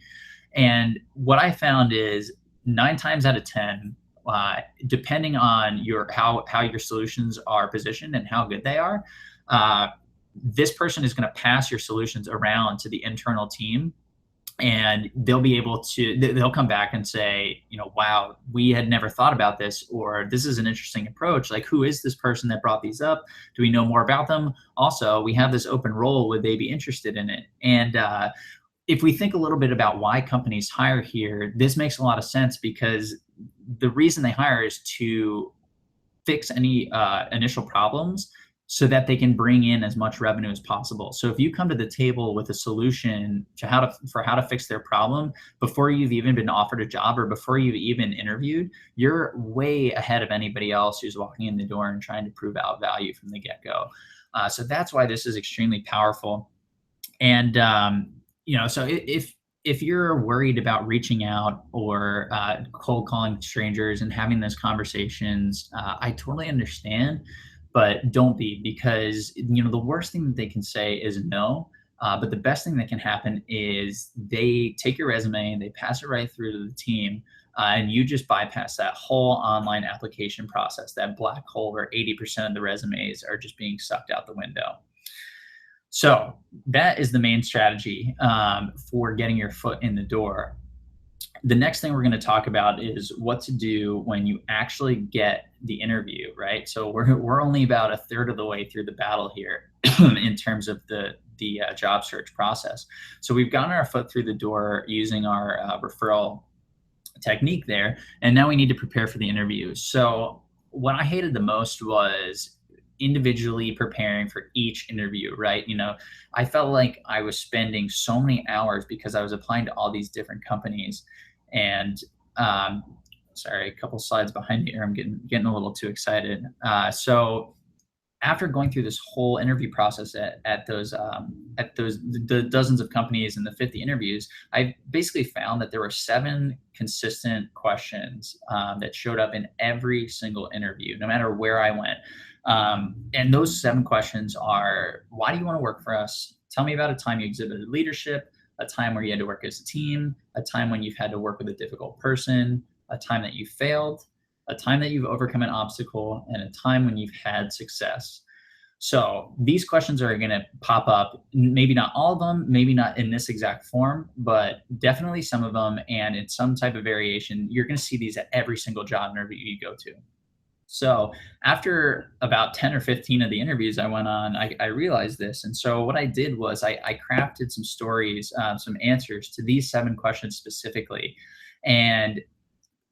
And what I found is 9 times out of 10, depending on how your solutions are positioned and how good they are, uh, this person is going to pass your solutions around to the internal team, and they'll come back and say, wow, we had never thought about this, or this is an interesting approach. Like, who is this person that brought these up? Do we know more about them? Also, we have this open role. Would they be interested in it? And if we think a little bit about why companies hire here, this makes a lot of sense, because the reason they hire is to fix any initial problems so that they can bring in as much revenue as possible. So if you come to the table with a solution to how to fix their problem before you've even been offered a job or before you've even interviewed, you're way ahead of anybody else who's walking in the door and trying to prove out value from the get-go. So that's why this is extremely powerful. And so if you're worried about reaching out or cold calling strangers and having those conversations, I totally understand, but don't be, because the worst thing that they can say is no. But the best thing that can happen is they take your resume and they pass it right through to the team, and you just bypass that whole online application process, that black hole where 80% of the resumes are just being sucked out the window. So that is the main strategy for getting your foot in the door. The next thing we're going to talk about is what to do when you actually get the interview, right? So we're only about a third of the way through the battle here in terms of the job search process. So we've gotten our foot through the door using our referral technique there, and now we need to prepare for the interview. So what I hated the most was individually preparing for each interview, right? I felt like I was spending so many hours because I was applying to all these different companies. And sorry, a couple slides behind me here, I'm getting a little too excited. So after going through this whole interview process at the dozens of companies and the 50 interviews, I basically found that there were 7 consistent questions that showed up in every single interview, no matter where I went. And those 7 questions are: why do you want to work for us? Tell me about a time you exhibited leadership, a time where you had to work as a team, a time when you've had to work with a difficult person, a time that you failed, a time that you've overcome an obstacle, and a time when you've had success. So these questions are going to pop up, maybe not all of them, maybe not in this exact form, but definitely some of them. And in some type of variation, you're going to see these at every single job interview you go to. So after about 10 or 15 of the interviews I went on, I realized this. And so what I did was I crafted some stories, some answers to these 7 questions specifically. And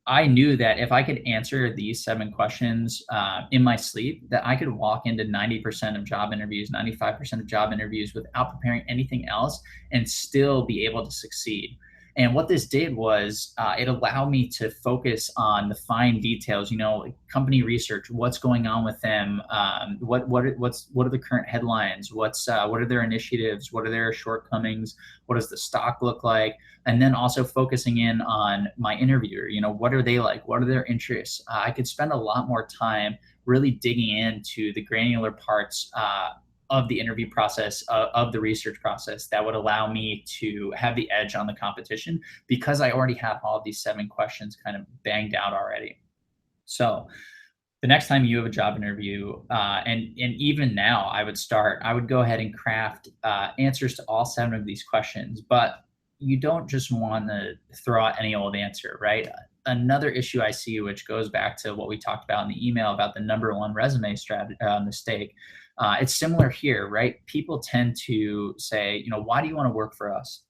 I knew that if I could answer these 7 questions in my sleep, that I could walk into 90% of job interviews, 95% of job interviews without preparing anything else and still be able to succeed. And what this did was it allowed me to focus on the fine details, like company research, what's going on with them, what are the current headlines, what are their initiatives, what are their shortcomings, what does the stock look like, and then also focusing in on my interviewer, what are they like, what are their interests. I could spend a lot more time really digging into the granular parts of the interview process, of the research process, that would allow me to have the edge on the competition, because I already have all of these 7 questions kind of banged out already. So the next time you have a job interview, and even now, I would go ahead and craft answers to all 7 of these questions. But you don't just want to throw out any old answer, right? Another issue I see, which goes back to what we talked about in the email about the number 1 resume mistake, it's similar here, right? People tend to say, why do you want to work for us?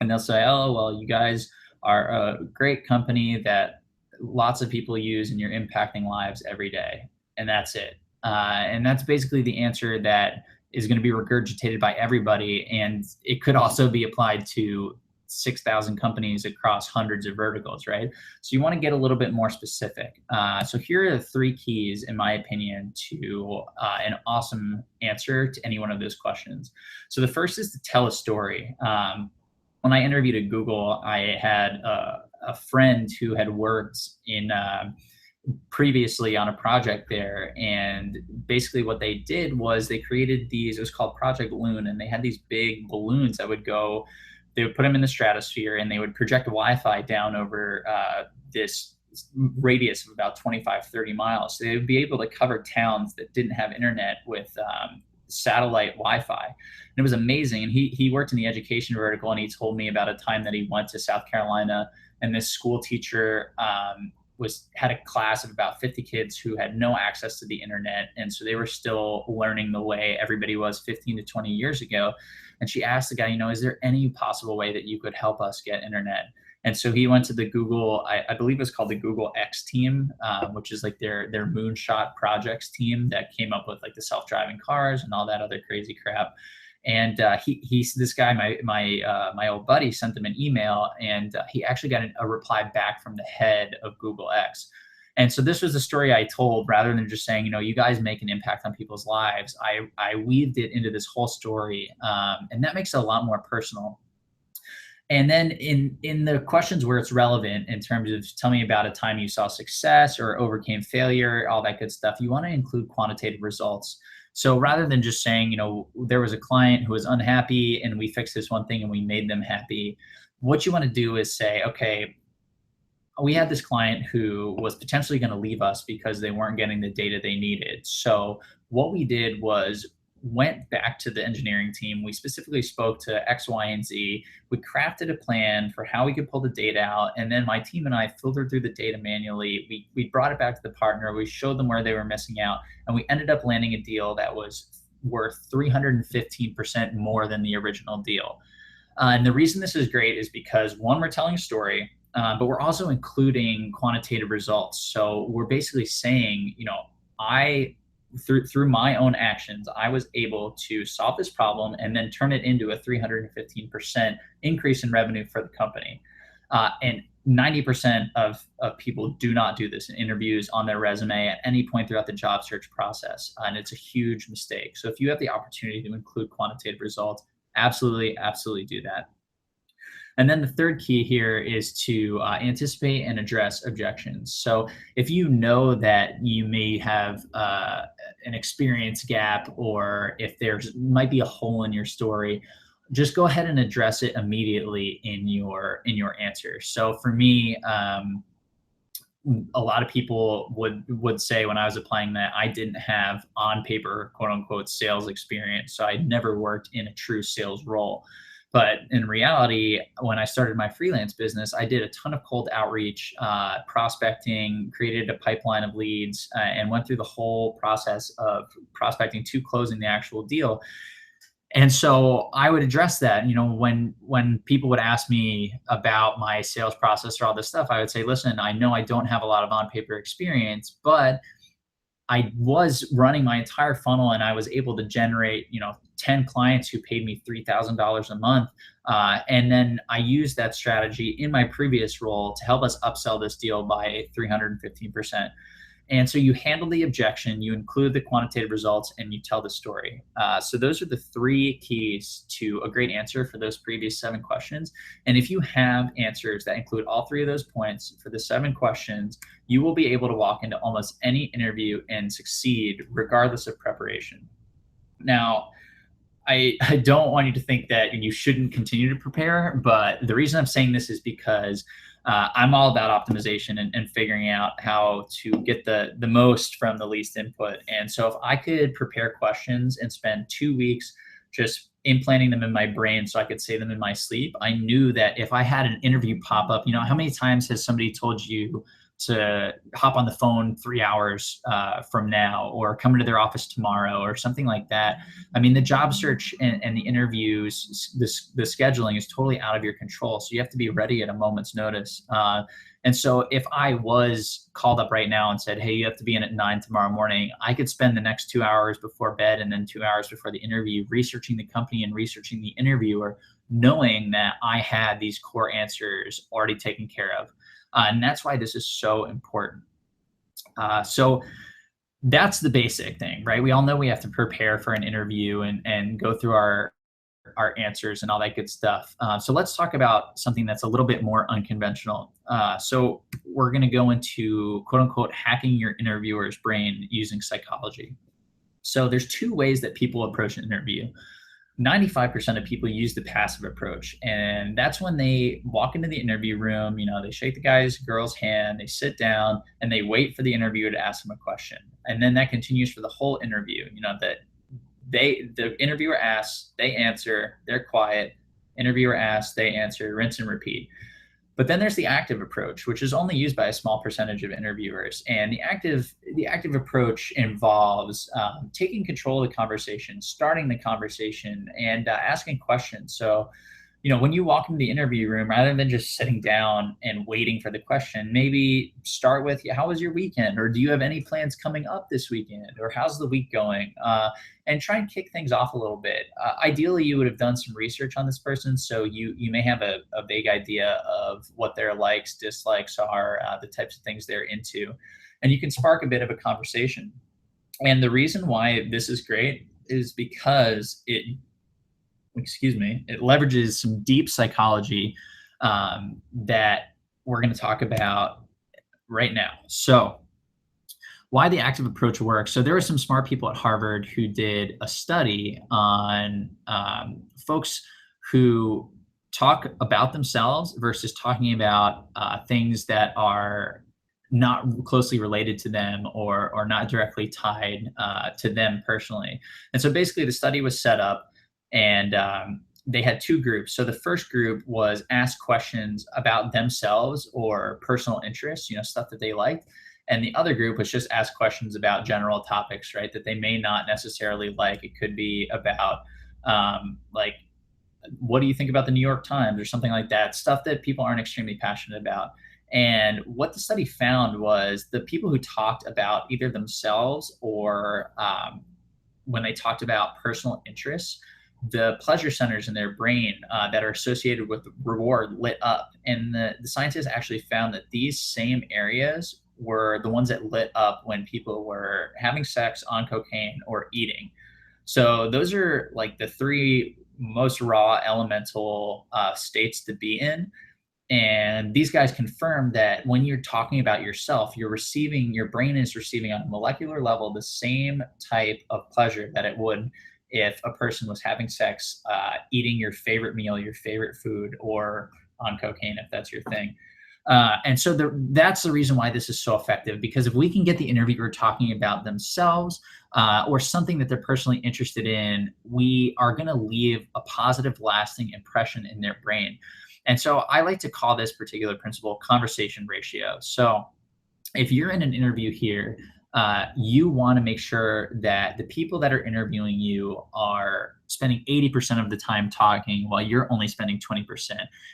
And they'll say, oh, well, you guys are a great company that lots of people use and you're impacting lives every day. And that's it. And that's basically the answer that is going to be regurgitated by everybody. And it could also be applied to 6,000 companies across hundreds of verticals, right? So you want to get a little bit more specific. So here are the 3 keys, in my opinion, to an awesome answer to any one of those questions. So the first is to tell a story. When I interviewed at Google, I had a friend who had worked in previously on a project there. And basically what they did was they created it was called Project Loon, and they had these big balloons that they would put them in the stratosphere, and they would project Wi-Fi down over this radius of about 25, 30 miles. So they would be able to cover towns that didn't have internet with satellite Wi-Fi. And it was amazing. And he worked in the education vertical, and he told me about a time that he went to South Carolina, and this school teacher had a class of about 50 kids who had no access to the internet. And so they were still learning the way everybody was 15 to 20 years ago. And she asked the guy, is there any possible way that you could help us get internet? And so he went to the Google, I believe it was called the Google X team, which is like their moonshot projects team that came up with like the self-driving cars and all that other crazy crap. And this guy, my old buddy, sent him an email, and he actually got a reply back from the head of Google X. And so this was the story I told, rather than just saying, you guys make an impact on people's lives. I weaved it into this whole story, and that makes it a lot more personal. And then in the questions where it's relevant, in terms of tell me about a time you saw success or overcame failure, all that good stuff, you want to include quantitative results. So rather than just saying, there was a client who was unhappy and we fixed this one thing and we made them happy, what you want to do is say, okay, we had this client who was potentially going to leave us because they weren't getting the data they needed. So what we did was went back to the engineering team. We specifically spoke to X, Y, and Z. We crafted a plan for how we could pull the data out. And then my team and I filtered through the data manually. We brought it back to the partner. We showed them where they were missing out. And we ended up landing a deal that was worth 315% more than the original deal. And the reason this is great is because, one, we're telling a story, but we're also including quantitative results. So we're basically saying, through my own actions, I was able to solve this problem and then turn it into a 315% increase in revenue for the company. And 90% of people do not do this in interviews, on their resume, at any point throughout the job search process. And it's a huge mistake. So if you have the opportunity to include quantitative results, absolutely, absolutely do that. And then the third key here is to anticipate and address objections. So if you know that you may have an experience gap, or if there's might be a hole in your story, just go ahead and address it immediately in your answer. So for me, a lot of people would say when I was applying that I didn't have on paper, quote unquote, sales experience. So I'd never worked in a true sales role. But in reality, when I started my freelance business, I did a ton of cold outreach, prospecting, created a pipeline of leads, and went through the whole process of prospecting to closing the actual deal. And so I would address that, when people would ask me about my sales process or all this stuff, I would say, listen, I know I don't have a lot of on-paper experience, but I was running my entire funnel, and I was able to generate, 10 clients who paid me $3,000 a month. And then I used that strategy in my previous role to help us upsell this deal by 315%. And so you handle the objection, you include the quantitative results, and you tell the story. So those are the three keys to a great answer for those previous 7 questions. And if you have answers that include all 3 of those points for the 7 questions, you will be able to walk into almost any interview and succeed regardless of preparation. Now, I don't want you to think that you shouldn't continue to prepare, but the reason I'm saying this is because I'm all about optimization and figuring out how to get the most from the least input. And so if I could prepare questions and spend 2 weeks just implanting them in my brain so I could say them in my sleep, I knew that if I had an interview pop up, how many times has somebody told you to hop on the phone 3 hours from now, or come into their office tomorrow, or something like that? I mean, the job search and the interviews, the scheduling is totally out of your control. So you have to be ready at a moment's notice. And so if I was called up right now and said, hey, you have to be in at 9 tomorrow morning, I could spend the next 2 hours before bed and then 2 hours before the interview researching the company and researching the interviewer, knowing that I had these core answers already taken care of. And that's why this is so important. So that's the basic thing, right? We all know we have to prepare for an interview and go through our answers and all that good stuff. So let's talk about something that's a little bit more unconventional. So we're going to go into, quote unquote, hacking your interviewer's brain using psychology. So there's 2 ways that people approach an interview. 95% of people use the passive approach. And that's when they walk into the interview room, they shake the guy's girl's hand, they sit down, and they wait for the interviewer to ask them a question. And then that continues for the whole interview, that the interviewer asks, they answer, they're quiet. Interviewer asks, they answer, rinse and repeat. But then there's the active approach, which is only used by a small percentage of interviewers. And the active approach involves taking control of the conversation, starting the conversation, and asking questions. So, when you walk into the interview room, rather than just sitting down and waiting for the question, maybe start with, how was your weekend? Or do you have any plans coming up this weekend? Or how's the week going? And try and kick things off a little bit. Ideally, you would have done some research on this person, so you may have a vague idea of what their likes, dislikes are, the types of things they're into, and you can spark a bit of a conversation. And the reason why this is great is because it leverages some deep psychology that we're going to talk about right now. So, why the active approach works. So, there were some smart people at Harvard who did a study on folks who talk about themselves versus talking about things that are not closely related to them or not directly tied to them personally. And so basically the study was set up, and they had two groups. So the first group was ask questions about themselves or personal interests, stuff that they liked. And the other group was just ask questions about general topics, right, that they may not necessarily like. It could be about like, what do you think about the New York Times or something like that, stuff that people aren't extremely passionate about. And what the study found was the people who talked about either themselves or when they talked about personal interests, the pleasure centers in their brain that are associated with reward lit up. And the scientists actually found that these same areas were the ones that lit up when people were having sex, on cocaine, or eating. So those are like the three most raw elemental states to be in. And these guys confirm that when you're talking about yourself, your brain is receiving on a molecular level the same type of pleasure that it would if a person was having sex, eating your favorite meal, your favorite food, or on cocaine, if that's your thing. And so that's the reason why this is so effective, because if we can get the interviewer talking about themselves or something that they're personally interested in, we are going to leave a positive, lasting impression in their brain. And so I like to call this particular principle conversation ratio. So if you're in an interview here, you want to make sure that the people that are interviewing you are spending 80% of the time talking while you're only spending 20%.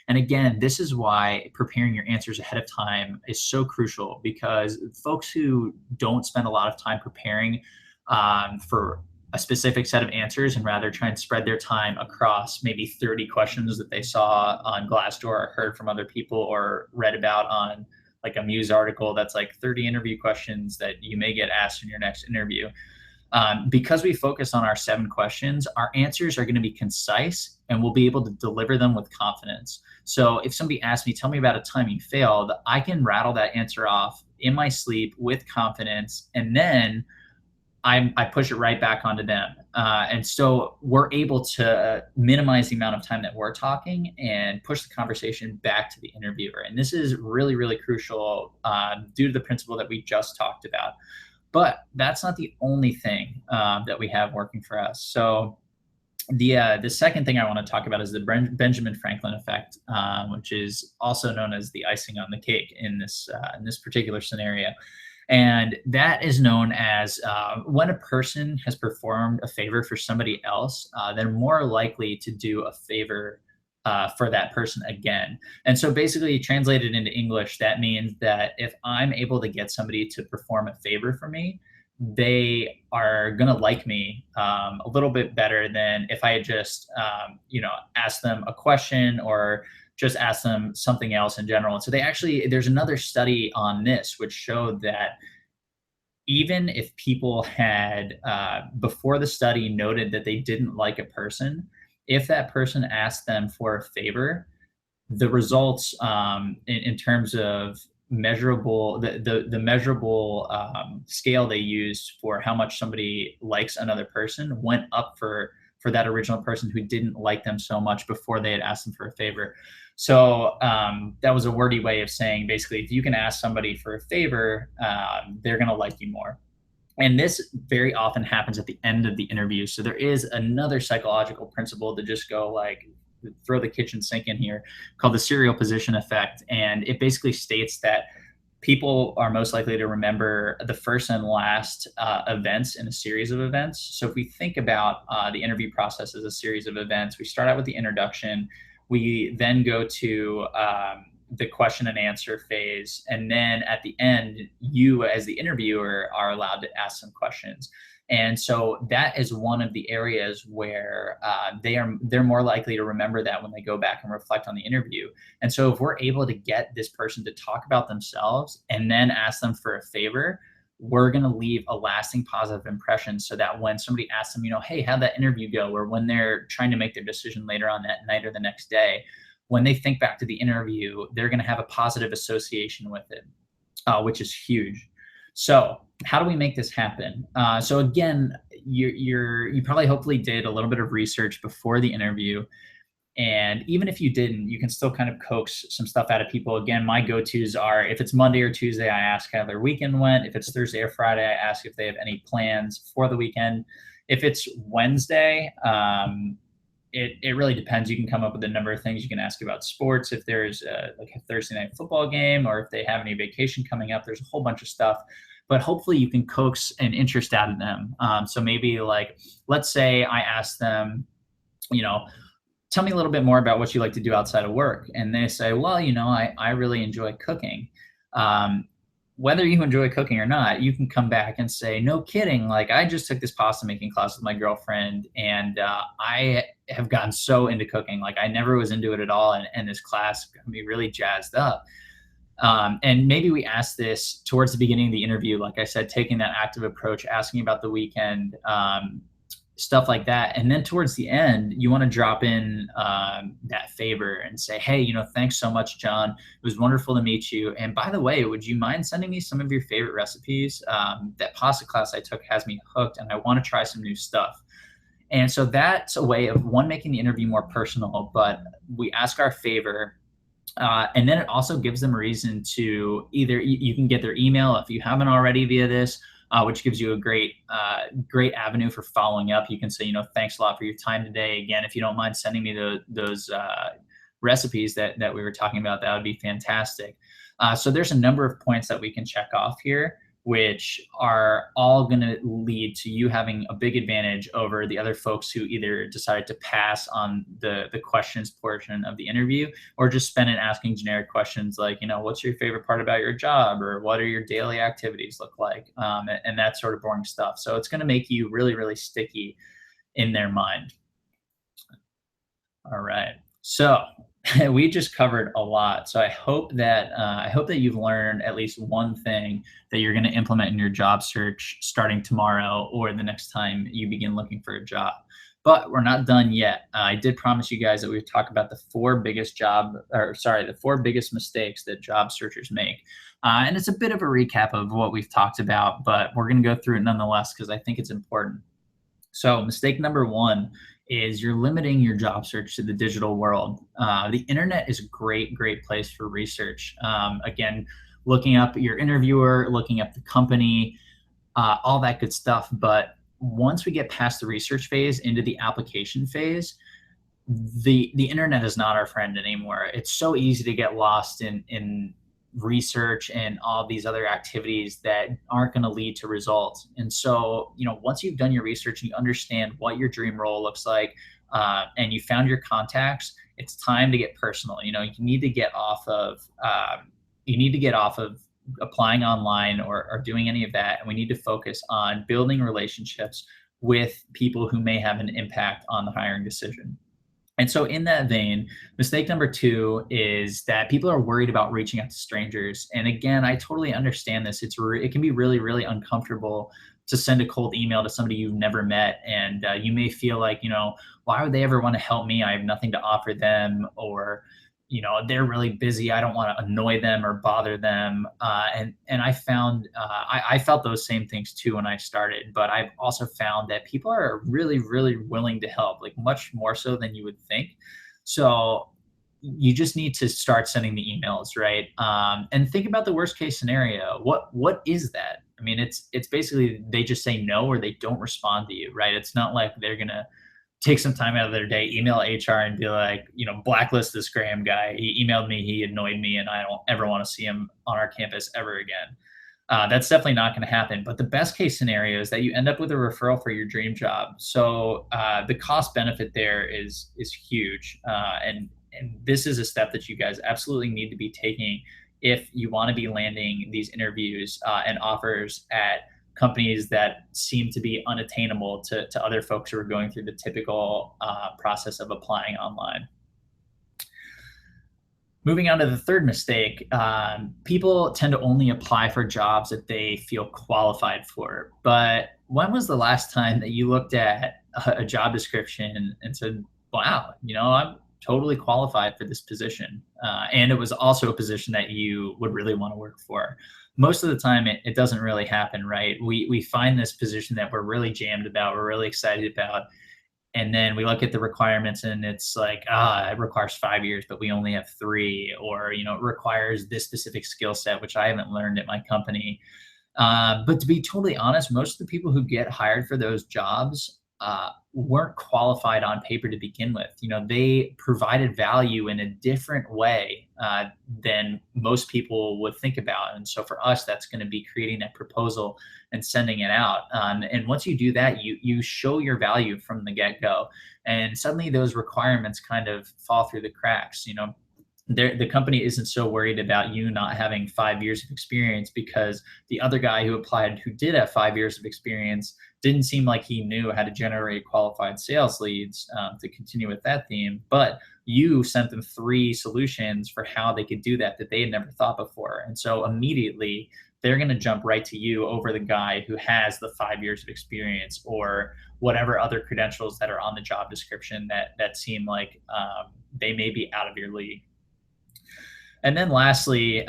And again, this is why preparing your answers ahead of time is so crucial, because folks who don't spend a lot of time preparing for a specific set of answers and rather try and spread their time across maybe 30 questions that they saw on Glassdoor or heard from other people or read about on like a Muse article that's like 30 interview questions that you may get asked in your next interview. Because we focus on our 7 questions, our answers are going to be concise and we'll be able to deliver them with confidence. So if somebody asks me, tell me about a time you failed, I can rattle that answer off in my sleep with confidence, and then I push it right back onto them. And so we're able to minimize the amount of time that we're talking and push the conversation back to the interviewer. And this is really, really crucial due to the principle that we just talked about. But that's not the only thing that we have working for us. So the second thing I want to talk about is the Benjamin Franklin effect, which is also known as the icing on the cake in this particular scenario. And that is known as when a person has performed a favor for somebody else, they're more likely to do a favor for that person again. And so basically translated into English, that means that if I'm able to get somebody to perform a favor for me, they are going to like me a little bit better than if I had just, asked them a question or just ask them something else in general. And so there's another study on this, which showed that even if people had, before the study, noted that they didn't like a person, if that person asked them for a favor, the results in terms of measurable, the measurable scale they used for how much somebody likes another person went up for for that original person who didn't like them so much before they had asked them for a favor. So that was a wordy way of saying basically, if you can ask somebody for a favor, they're going to like you more. And this very often happens at the end of the interview. So there is another psychological principle to just go like, throw the kitchen sink in here, called the serial position effect. And it basically states that people are most likely to remember the first and last events in a series of events. So if we think about the interview process as a series of events, we start out with the introduction. We then go to the question and answer phase. And then at the end, you as the interviewer are allowed to ask some questions. And so that is one of the areas where they're more likely to remember that when they go back and reflect on the interview. And so if we're able to get this person to talk about themselves and then ask them for a favor, we're going to leave a lasting positive impression so that when somebody asks them, hey, how'd that interview go? Or when they're trying to make their decision later on that night or the next day, when they think back to the interview, they're going to have a positive association with it, which is huge. So how do we make this happen? So again, you probably hopefully did a little bit of research before the interview. And even if you didn't, you can still kind of coax some stuff out of people. Again, my go-tos are, if it's Monday or Tuesday, I ask how their weekend went. If it's Thursday or Friday, I ask if they have any plans for the weekend. If it's Wednesday, it really depends. You can come up with a number of things. You can ask about sports, if there's like a Thursday night football game, or if they have any vacation coming up. There's a whole bunch of stuff, but hopefully you can coax an interest out of them. So maybe like, let's say I ask them, tell me a little bit more about what you like to do outside of work. And they say, well, I really enjoy cooking. Whether you enjoy cooking or not, you can come back and say, no kidding. Like, I just took this pasta making class with my girlfriend, and I have gotten so into cooking. Like, I never was into it at all. And this class got me really jazzed up. And maybe we ask this towards the beginning of the interview, like I said, taking that active approach, asking about the weekend, stuff like that. And then towards the end, you want to drop in that favor and say, hey, thanks so much, John. It was wonderful to meet you. And by the way, would you mind sending me some of your favorite recipes? That pasta class I took has me hooked, and I want to try some new stuff. And so that's a way of, one, making the interview more personal, but we ask our favor. And then it also gives them a reason to either, you can get their email if you haven't already via this, which gives you a great avenue for following up. You can say, thanks a lot for your time today. Again, if you don't mind sending me those recipes that we were talking about, that would be fantastic. So there's a number of points that we can check off here, which are all going to lead to you having a big advantage over the other folks who either decided to pass on the questions portion of the interview, or just spend it asking generic questions like, what's your favorite part about your job, or what are your daily activities look like, and that sort of boring stuff. So it's going to make you really, really sticky in their mind. All right. So we just covered a lot. So I hope that you've learned at least one thing that you're going to implement in your job search starting tomorrow or the next time you begin looking for a job. But we're not done yet. I did promise you guys that we would talk about the four biggest mistakes that job searchers make. And it's a bit of a recap of what we've talked about, but we're going to go through it nonetheless because I think it's important. So mistake number one is you're limiting your job search to the digital world. The internet is a great place for research. Again, looking up your interviewer, looking up the company, all that good stuff. But once we get past the research phase into the application phase, the internet is not our friend anymore. It's so easy to get lost in research and all these other activities that aren't going to lead to results. And so, once you've done your research and you understand what your dream role looks like, and you found your contacts, it's time to get personal. You need to get off of applying online or doing any of that. And we need to focus on building relationships with people who may have an impact on the hiring decision. And so in that vein, mistake number two is that people are worried about reaching out to strangers. And again, I totally understand this. It can be really, really uncomfortable to send a cold email to somebody you've never met. And you may feel like, why would they ever want to help me? I have nothing to offer them. Or, they're really busy. I don't want to annoy them or bother them. And I found I felt those same things too when I started. But I've also found that people are really, really willing to help, like much more so than you would think. So you just need to start sending the emails, right? And think about the worst case scenario. What is that? I mean, it's basically they just say no or they don't respond to you, right? It's not like they're gonna take some time out of their day, email HR and be like, blacklist this Graham guy. He emailed me, he annoyed me, and I don't ever want to see him on our campus ever again. That's definitely not going to happen. But the best case scenario is that you end up with a referral for your dream job. So the cost benefit there is huge, and this is a step that you guys absolutely need to be taking if you want to be landing these interviews and offers at companies that seem to be unattainable to other folks who are going through the typical process of applying online. Moving on to the third mistake, people tend to only apply for jobs that they feel qualified for. But when was the last time that you looked at a job description and said, wow, I'm totally qualified for this position? And it was also a position that you would really want to work for. Most of the time, it doesn't really happen, right? We find this position that we're really jammed about, we're really excited about, and then we look at the requirements and it's like, it requires 5 years, but we only have 3, or it requires this specific skill set, which I haven't learned at my company. But to be totally honest, most of the people who get hired for those jobs weren't qualified on paper to begin with. They provided value in a different way than most people would think about. And so for us, that's going to be creating that proposal and sending it out. And once you do that, you show your value from the get-go. And suddenly those requirements kind of fall through the cracks. The company isn't so worried about you not having 5 years of experience because the other guy who applied who did have 5 years of experience didn't seem like he knew how to generate qualified sales leads, to continue with that theme. But you sent them 3 solutions for how they could do that they had never thought before. And so immediately they're going to jump right to you over the guy who has the 5 years of experience or whatever other credentials that are on the job description that seem like they may be out of your league. And then lastly,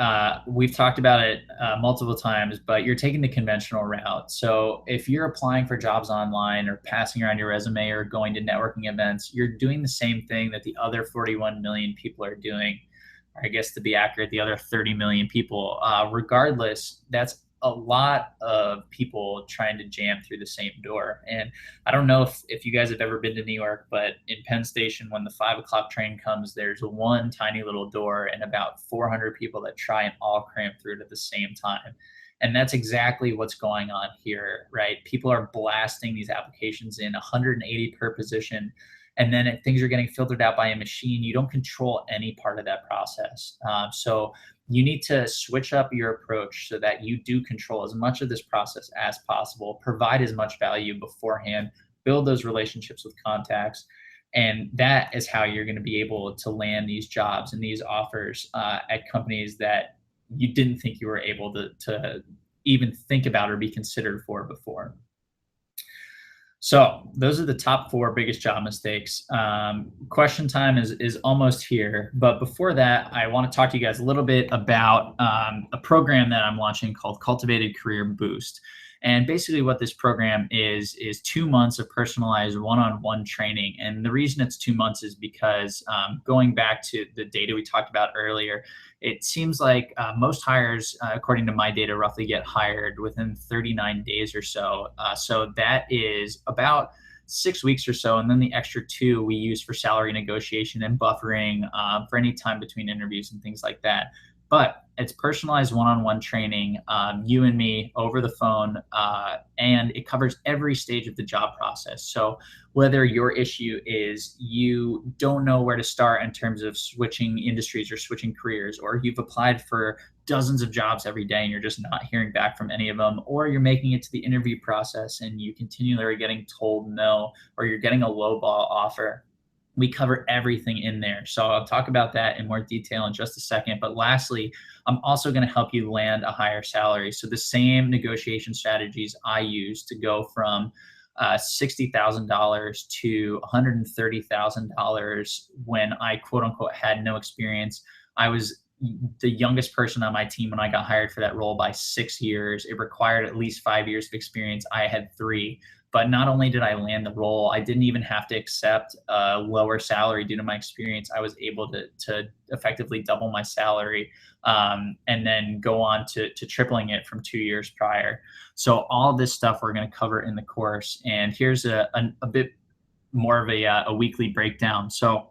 we've talked about it multiple times, but you're taking the conventional route. So if you're applying for jobs online or passing around your resume or going to networking events, you're doing the same thing that the other 41 million people are doing. Or I guess to be accurate, the other 30 million people. Regardless, that's a lot of people trying to jam through the same door. And I don't know if you guys have ever been to New York, but in Penn Station, when the 5 o'clock train comes, there's one tiny little door and about 400 people that try and all cram through it at the same time. And that's exactly what's going on here, right? People are blasting these applications in 180 per position. And then things are getting filtered out by a machine. You don't control any part of that process. So you need to switch up your approach so that you do control as much of this process as possible, provide as much value beforehand, build those relationships with contacts. And that is how you're going to be able to land these jobs and these offers at companies that you didn't think you were able to even think about or be considered for before. So those are the top 4 biggest job mistakes. Question time is almost here. But before that, I want to talk to you guys a little bit about a program that I'm launching called Cultivated Career Boost. And basically what this program is 2 months of personalized one-on-one training. And the reason it's 2 months is because going back to the data we talked about earlier, it seems like most hires, according to my data, roughly get hired within 39 days or so. So that is about 6 weeks or so. And then the extra 2 we use for salary negotiation and buffering for any time between interviews and things like that. But it's personalized one-on-one training, you and me over the phone, and it covers every stage of the job process. So whether your issue is you don't know where to start in terms of switching industries or switching careers, or you've applied for dozens of jobs every day and you're just not hearing back from any of them, or you're making it to the interview process and you continually are getting told no, or you're getting a lowball offer, we cover everything in there. So I'll talk about that in more detail in just a second. But lastly, I'm also going to help you land a higher salary. So the same negotiation strategies I use to go from $60,000 to $130,000 when I quote unquote had no experience. I was the youngest person on my team when I got hired for that role by 6 years. It required at least 5 years of experience. I had 3. But not only did I land the role, I didn't even have to accept a lower salary due to my experience. I was able to effectively double my salary, and then go on to tripling it from 2 years prior. So all this stuff we're going to cover in the course. And here's a bit more of a weekly breakdown. So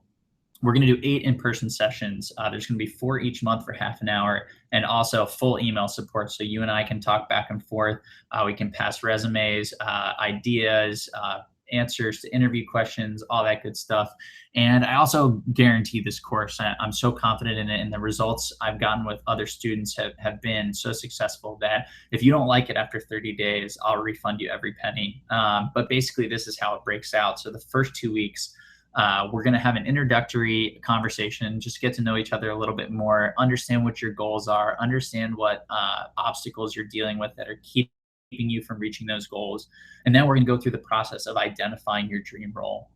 we're going to do 8 in-person sessions. There's going to be 4 each month for half an hour, and also full email support. So you and I can talk back and forth. We can pass resumes, ideas, answers to interview questions, all that good stuff. And I also guarantee this course. I'm so confident in it, and the results I've gotten with other students have been so successful that if you don't like it after 30 days, I'll refund you every penny. But basically, this is how it breaks out. So the first 2 weeks, we're going to have an introductory conversation, just get to know each other a little bit more, understand what your goals are, understand what obstacles you're dealing with that are keeping you from reaching those goals. And then we're going to go through the process of identifying your dream role.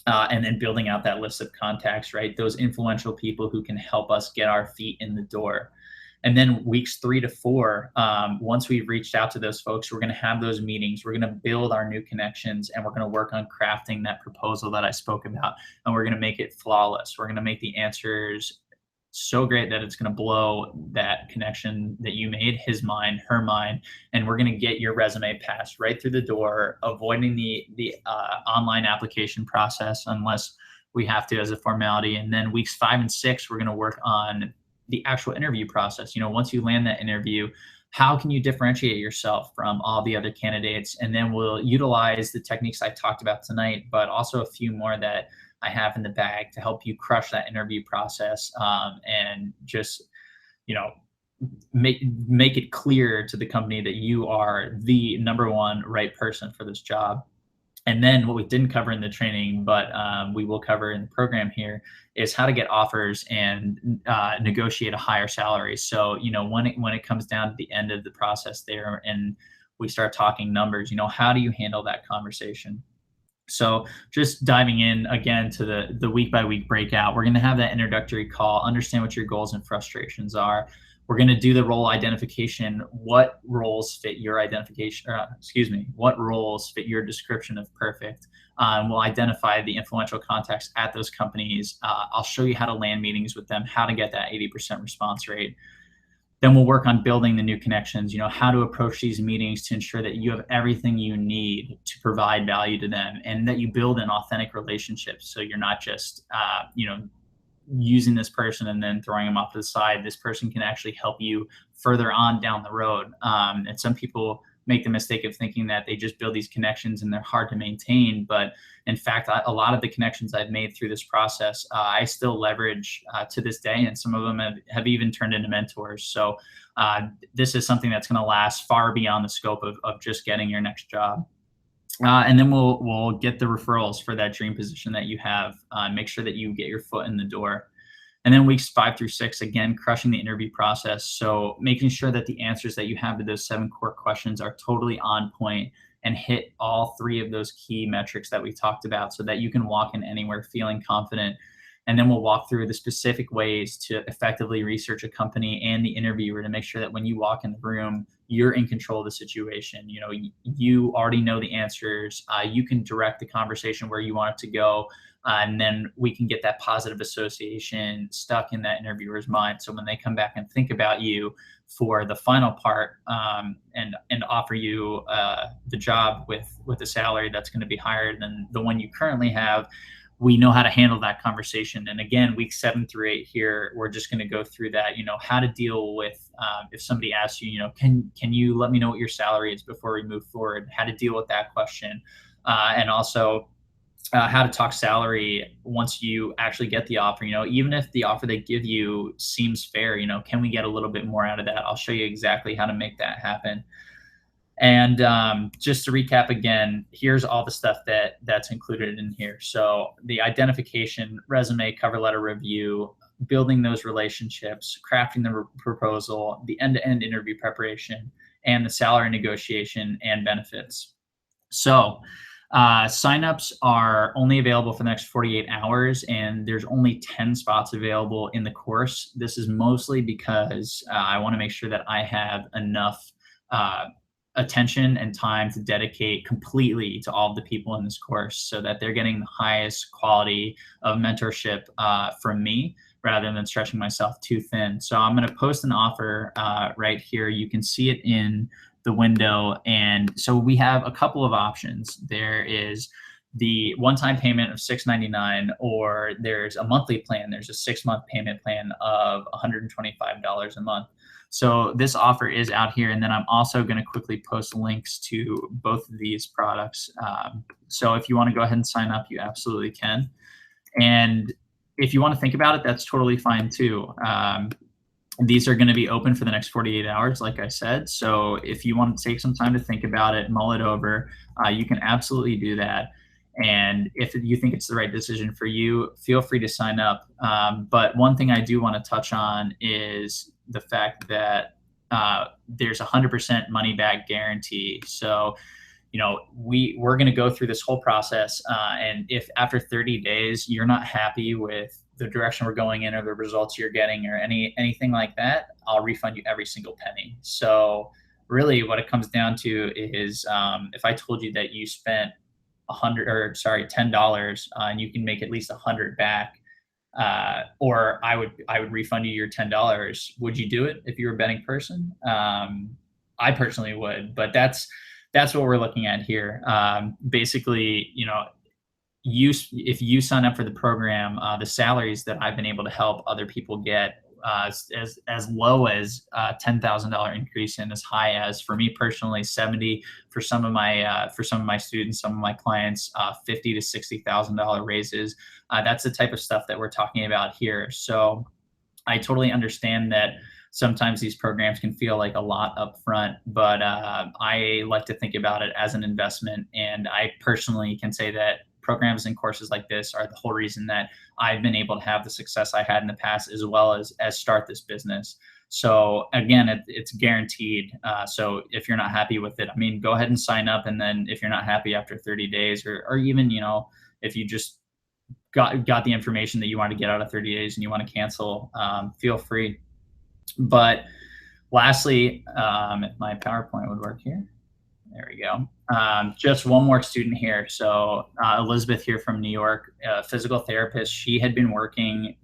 And then building out that list of contacts, right? Those influential people who can help us get our feet in the door. And then weeks 3 to 4, once we've reached out to those folks, we're going to have those meetings. We're going to build our new connections, and we're going to work on crafting that proposal that I spoke about. And we're going to make it flawless. We're going to make the answers so great that it's going to blow that connection that you made, his mind, her mind. And we're going to get your resume passed right through the door, avoiding the online application process unless we have to as a formality. And then weeks 5 and 6, we're going to work on the actual interview process. Once you land that interview, how can you differentiate yourself from all the other candidates? And then we'll utilize the techniques I talked about tonight, but also a few more that I have in the bag to help you crush that interview process, and just, make it clear to the company that you are the number one right person for this job. And then what we didn't cover in the training, but we will cover in the program here, is how to get offers and negotiate a higher salary. So, when it comes down to the end of the process there and we start talking numbers, how do you handle that conversation? So just diving in again to the week by week breakout, we're going to have that introductory call, understand what your goals and frustrations are. We're going to do the role identification. What roles fit your identification? What roles fit your description of perfect? We'll identify the influential contacts at those companies. I'll show you how to land meetings with them, how to get that 80% response rate. Then we'll work on building the new connections, how to approach these meetings to ensure that you have everything you need to provide value to them, and that you build an authentic relationship. So you're not just, using this person and then throwing them off to the side. This person can actually help you further on down the road. And some people make the mistake of thinking that they just build these connections and they're hard to maintain. But in fact, a lot of the connections I've made through this process, I still leverage to this day, and some of them have even turned into mentors. So this is something that's going to last far beyond the scope of just getting your next job. And then we'll get the referrals for that dream position that you have. Make sure that you get your foot in the door. And then weeks 5 through 6, again, crushing the interview process. So making sure that the answers that you have to those 7 core questions are totally on point and hit all 3 of those key metrics that we talked about, so that you can walk in anywhere feeling confident. And then we'll walk through the specific ways to effectively research a company and the interviewer to make sure that when you walk in the room, you're in control of the situation. You already know the answers. You can direct the conversation where you want it to go. And then we can get that positive association stuck in that interviewer's mind. So when they come back and think about you for the final part, and offer you the job with a salary that's going to be higher than the one you currently have, we know how to handle that conversation. And again, weeks 7 through 8 here, we're just going to go through that, how to deal with, if somebody asks you, can you let me know what your salary is before we move forward, how to deal with that question. And also how to talk salary once you actually get the offer, even if the offer they give you seems fair, can we get a little bit more out of that? I'll show you exactly how to make that happen. And just to recap again, here's all the stuff that's included in here. So the identification, resume, cover letter review, building those relationships, crafting the proposal, the end-to-end interview preparation, and the salary negotiation and benefits. So Signups are only available for the next 48 hours, and there's only 10 spots available in the course. This is mostly because I want to make sure that I have enough uh, attention and time to dedicate completely to all of the people in this course so that they're getting the highest quality of mentorship from me rather than stretching myself too thin. So I'm going to post an offer right here. You can see it in the window. And so we have a couple of options. There is the one-time payment of $6.99, or there's a monthly plan. There's a 6-month payment plan of $125 a month. So this offer is out here. And then I'm also going to quickly post links to both of these products. So if you want to go ahead and sign up, you absolutely can. And if you want to think about it, that's totally fine too. These are going to be open for the next 48 hours, like I said. So if you want to take some time to think about it, mull it over, you can absolutely do that. And if you think it's the right decision for you, feel free to sign up. But one thing I do want to touch on is the fact that there's a 100% money back guarantee. So we're going to go through this whole process, and if after 30 days you're not happy with the direction we're going in or the results you're getting or anything like that, I'll refund you every single penny. So really what it comes down to is, if I told you that you spent $10, and you can make at least 100 back, or I would refund you your $10. Would you do it if you were a betting person? I personally would, but that's what we're looking at here. Basically, if you sign up for the program, the salaries that I've been able to help other people get, as low as $10,000 increase, and as high as, for me personally, 70 for some of my students, some of my clients, $50 to $60,000 raises. That's the type of stuff that we're talking about here. So I totally understand that sometimes these programs can feel like a lot up front, but I like to think about it as an investment. And I personally can say that programs and courses like this are the whole reason that I've been able to have the success I had in the past, as well as start this business. So again, it's guaranteed. So if you're not happy with it, I mean, go ahead and sign up. And then if you're not happy after 30 days, or even, if you just got the information that you want to get out of 30 days and you want to cancel, feel free. But lastly, if my PowerPoint would work here. There we go. Just one more student here. So Elizabeth here from New York, a physical therapist. She had been working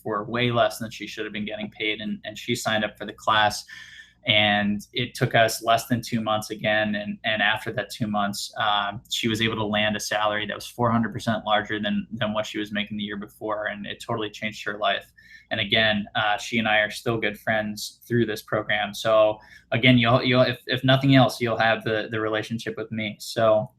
for way less than she should have been getting paid, and she signed up for the class. And it took us less than 2 months again. And after that 2 months, she was able to land a salary that was 400% larger than what she was making the year before. And it totally changed her life. And again, she and I are still good friends through this program. So again, you'll if nothing else, you'll have the relationship with me. So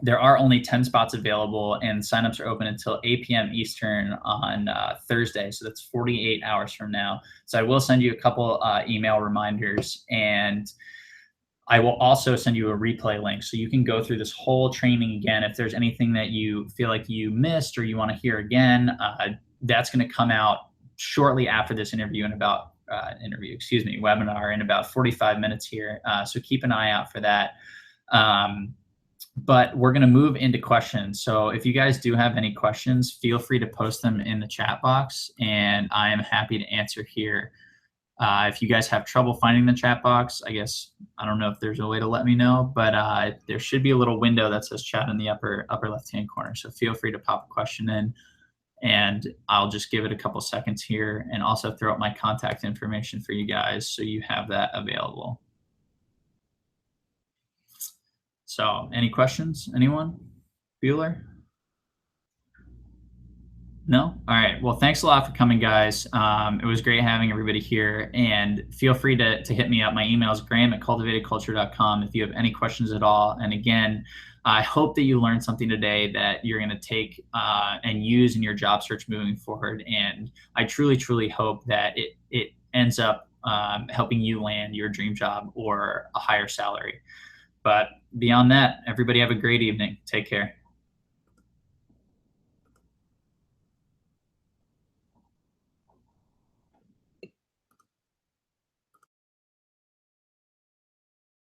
there are only 10 spots available, and signups are open until 8 p.m. Eastern on Thursday. So that's 48 hours from now. So I will send you a couple email reminders, and I will also send you a replay link so you can go through this whole training again. If there's anything that you feel like you missed or you want to hear again, that's going to come out shortly after this webinar in about 45 minutes here. So keep an eye out for that. But we're going to move into questions. So if you guys do have any questions, feel free to post them in the chat box, and I am happy to answer here. If you guys have trouble finding the chat box, I don't know if there's a way to let me know, but there should be a little window that says chat in the upper left-hand corner. So feel free to pop a question in, and I'll just give it a couple seconds here, and also throw up my contact information for you guys so you have that available. So any questions? Anyone? Bueller? No? All right. Well, thanks a lot for coming, guys. It was great having everybody here. And feel free to hit me up. My email is graham@cultivatedculture.com if you have any questions at all. And again, I hope that you learned something today that you're going to take and use in your job search moving forward. And I truly, truly hope that it ends up helping you land your dream job or a higher salary. But beyond that, everybody have a great evening. Take care.